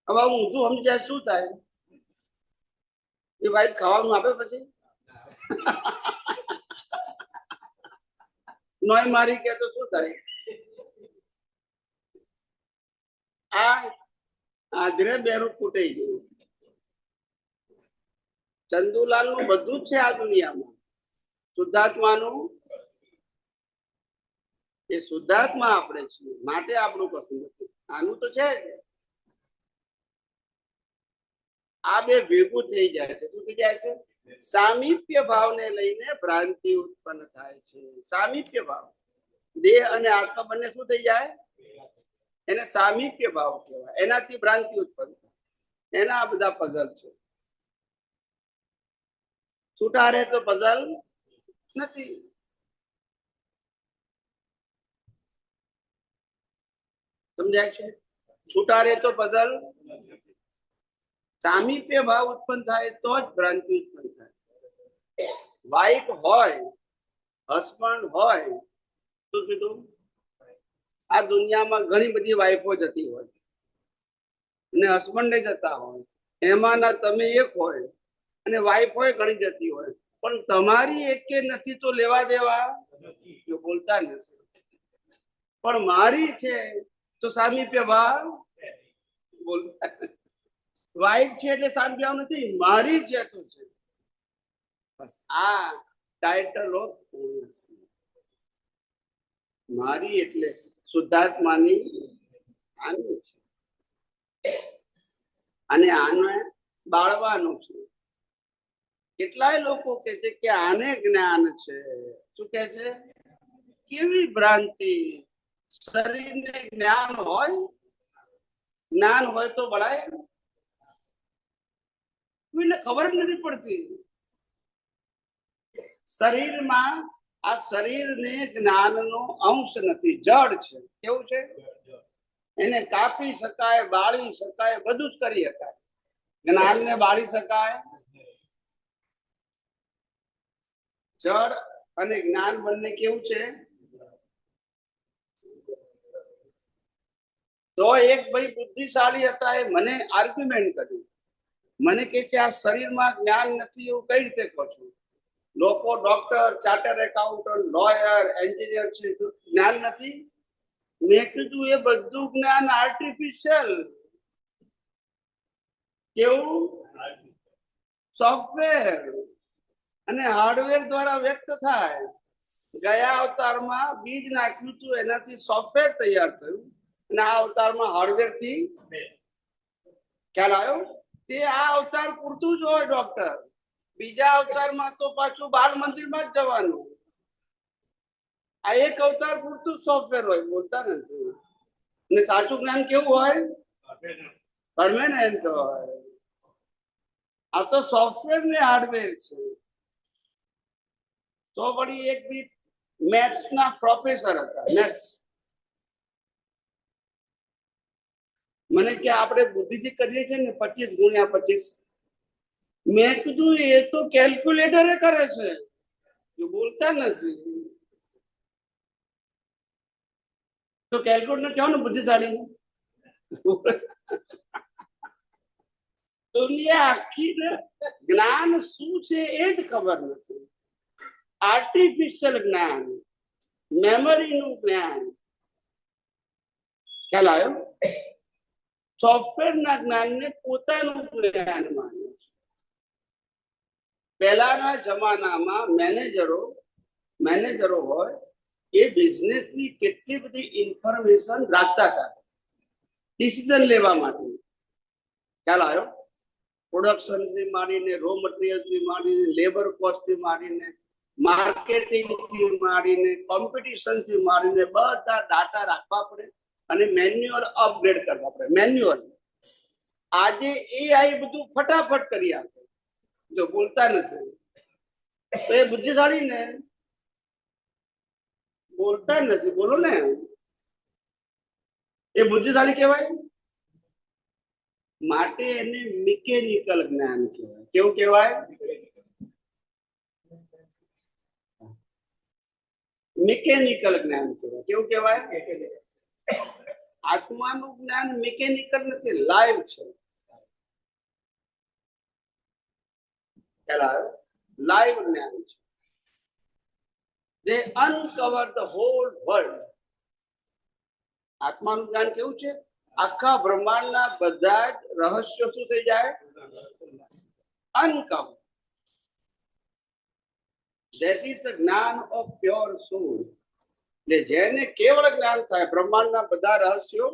હવે આવું ઊંધું સમજી જાય શું થાય? એ વાઈફ ખાવાનું આપે પછી નોય મારી કે તો શું થાય? આ આધરે બેરું કૂટાઈ ગયું. ચંદુલાલનું બધું જ છે આ દુનિયામાં. શુદ્ધાત્માનું એ શુદ્ધાત્મા આપણે છીએ, માટે આપણું કશું નથી. આનું તો છે જ. આ બે ભેગું થઈ જાય છે. શું થઈ જાય છે? સામીપ્ય ભાવને લઈને ભ્રાંતિ ઉત્પન્ન થાય છે. સામીપ્ય ભાવ, દેહ અને આત્મા બંને શું થઈ જાય? એને સામીપ્ય ભાવ કહેવાય. એનાથી ભ્રાંતિ ઉત્પન્ન થાય. એના આ બધા પઝલ છે. છૂટા રહે તો પઝલ નથી. સમજાય છે? છૂટા રહે તો પઝલ. સામીપ્ય ભાવ ઉત્પન્ન થાય તો જ ભ્રાંતિ ઉત્પન્ન થાય. વાઇફ હોય, હસબન્ડ હોય, શું કીધું? આ દુનિયામાં ઘણી બધી વાઇફો જતી હોય અને હસબન્ડે જતા હોય, એમાંના તમે એક હોય અને વાઇફ હોય ઘણી જતી હોય, પણ તમારી એકે નથી તો લેવા દેવા જો બોલતા નથી. પણ મારી છે તો સામીપ્ય ભાવ બોલતા. વાઇફ છે એટલે સામીપ્ય ભાવ નથી, મારી છે તો છે. બસ આ ટાઇટલ ઓફ મારી એટલે શુદ્ધાત્માની આનું છે અને આને બાળવાનું છે. કેટલાય લોકો કે છે કે આને જ્ઞાન છે. શું કે છે? કેવી ભ્રાંતિ! શરીરને જ્ઞાન હોય, જ્ઞાન હોય તો બળાય? કોઈને ખબર જ નથી પડતી. શરીરમાં આ શરીરને જ્ઞાનનો અંશ નથી, જડ છે. કેવું છે? એને કાપી શકાય, બાળી શકાય, બધું જ કરી શકાય. જ્ઞાનને બાળી શકાય? જડ અને જ્ઞાન બંને કેવું છે? તો એક ભાઈ બુદ્ધિશાળી હતા, એ મને આર્ગ્યુમેન્ટ કર્યું. મને કે આ શરીરમાં જ્ઞાન નથી એવું કઈ રીતે કહો છો? લોકો doctor, chartered accountant, lawyer, engineer છે, જ્ઞાન નથી? મેં કીધું એ બધું જ્ઞાન આર્ટિફિશિયલ. કેવું? સોફ્ટવેર અને હાર્ડવેર દ્વારા વ્યક્ત થાય. ગયા અવતારમાં બીજ નાખ્યું હતું, એનાથી સોફ્ટવેર તૈયાર થયું અને આ અવતારમાં હાર્ડવેર થી ખ્યાલ આવ્યો? તે આ અવતાર પૂરતું જ હોય ડોક્ટર. બીજા અવતારમાં તો પાછું બાળ મંદિરમાં જ જવાનું. આ એક અવતાર પૂરતું સોફ્ટવેર હોય, બોલતા નથી. અને સાચું જ્ઞાન કેવું હોય? પરમેનન્ટ હોય. આ તો સોફ્ટવેર ને હાર્ડવેર છે. તો વળી એક બી મેથ્સ ના પ્રોફેસર હતા. મેથ્સ મને કે આપણે બુદ્ધિથી કરીએ છીએ ને 25 × 25. મેં કીધું એ તો કેલ્ક્યુલેટરે કરે છે, જો બોલતા નથી. તો કેલ્ક્યુલેટર કેવો ને બુદ્ધિશાળી. દુનિયા આખી ને જ્ઞાન શું છે એ જ ખબર નથી. આર્ટિફિશિયલ જ્ઞાન, મેમરીનું જ્ઞાન. ખ્યાલ આવ્યો? સોફ્ટવેરના જ્ઞાનને પોતાનું જ્ઞાન માને છે. પહેલાના જમાનામાં મેનેજરો હોય એ બિઝનેસની કેટલી બધી ઇન્ફોર્મેશન રાખતા હતા ડિસિઝન લેવા માટે. ખ્યાલ આવ્યો? પ્રોડક્શન થી માંડીને, રો મટીરિયલ થી માંડીને, લેબર કોસ્ટ થી માંડીને, માર્કેટિંગ થી માંડીને, કોમ્પિટિશન થી માંડીને બધા ડાટા રાખવા પડે અને મેન્યુઅલ અપગ્રેડ કરવા પડે. મેન્યુઅલ. આજે એઆઈ બધું ફટાફટ કરી આપે, જો બોલતા નથી. તો એ બુદ્ધિશાળી ને? બોલતા નથી. બોલો ને, એ બુદ્ધિશાળી કહેવાય? માટે એને મિકેનિકલ જ્ઞાન કહેવાય. કેવું કહેવાય? મિકેનિકલ જ્ઞાન કહેવાય. કેવું કહેવાય? આત્માનું જ્ઞાન મિકેનિકલ નથી, લાઈવ છે. લાઈવ જ્ઞાન છે. They uncover the whole world. આત્માનું જ્ઞાન કેવું છે? આખા બ્રહ્માંડના બધા જ રહસ્યો શું થઈ જાય? અનકવર. That is the જ્ઞાન of pure soul. એટલે જેને કેવળ જ્ઞાન થાય બ્રહ્માંડના બધા રહસ્યો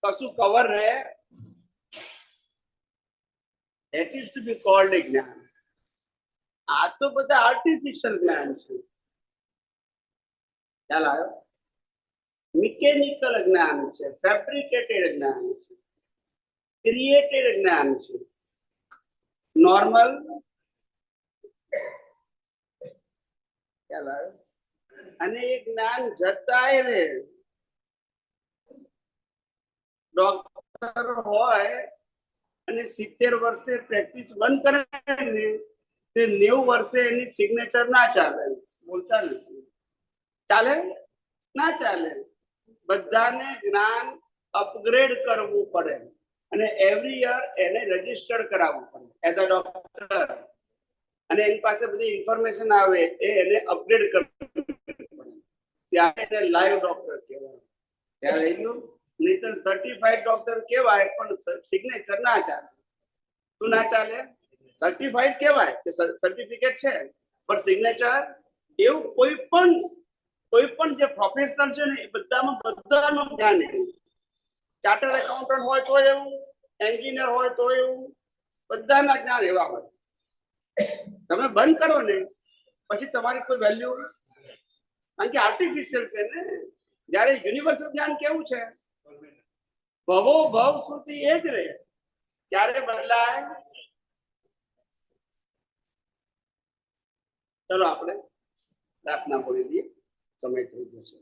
કશું કવર રહે, that is to be called a જ્ઞાન. આ તો બધા આર્ટિફિશિયલ જ્ઞાન છે. ખ્યાલ આવ્યો? મિકેનિકલ જ્ઞાન છે, ફેબ્રિકેટેડ જ્ઞાન છે, ક્રિએટેડ જ્ઞાન છે. નોર્મલ ખ્યાલ આવ્યો? અને એ જ્ઞાન જતાય રે. ડોક્ટર હોય અને 70 વર્ષે પ્રેક્ટિસ બંધ કરે ને તે 90 વર્ષે એની સિગ્નેચર ના ચાલે. બોલતા નથી. ચાલે? ના ચાલે. બધાને જ્ઞાન અપગ્રેડ કરવું પડે અને એવરી યર એને રજીસ્ટર્ડ કરાવવું પડે એઝ અ ડોક્ટર. અને એની પાસે બધી ઇન્ફોર્મેશન આવે એને અપગ્રેડ કરવું પડે. ત્યારે એને લાઈવ ડોક્ટર કહેવાય. ત્યારે થઈ ગયું. નહીં તો સર્ટિફાઈડ ડોક્ટર કહેવાય પણ સિગ્નેચર ના ચાલે. શું ના ચાલે? સર્ટિફાઈડ કહેવાય કે સર્ટિફિકેટ છે પણ સિગ્નેચર. એવું કોઈ પણ જે પ્રોફેશનલ છે ને એ બધાનું જ્ઞાન એવું. ચાર્ટર્ડ એકાઉન્ટન્ટ હોય તો એવું, એન્જિનિયર હોય તો એવું, બધાના જ્ઞાન એવા હોય. તમે બંધ કરો ને પછી તમારી કોઈ વેલ્યુ, કારણ કે આર્ટિફિશિયલ છે ને. જયારે યુનિવર્સલ જ્ઞાન કેવું છે? ભવો ભવ સુધી એ જ રહે. ક્યારે બદલાય? ચલો આપણે પ્રાર્થના બોલી દઈએ, સમય થઈ જશે.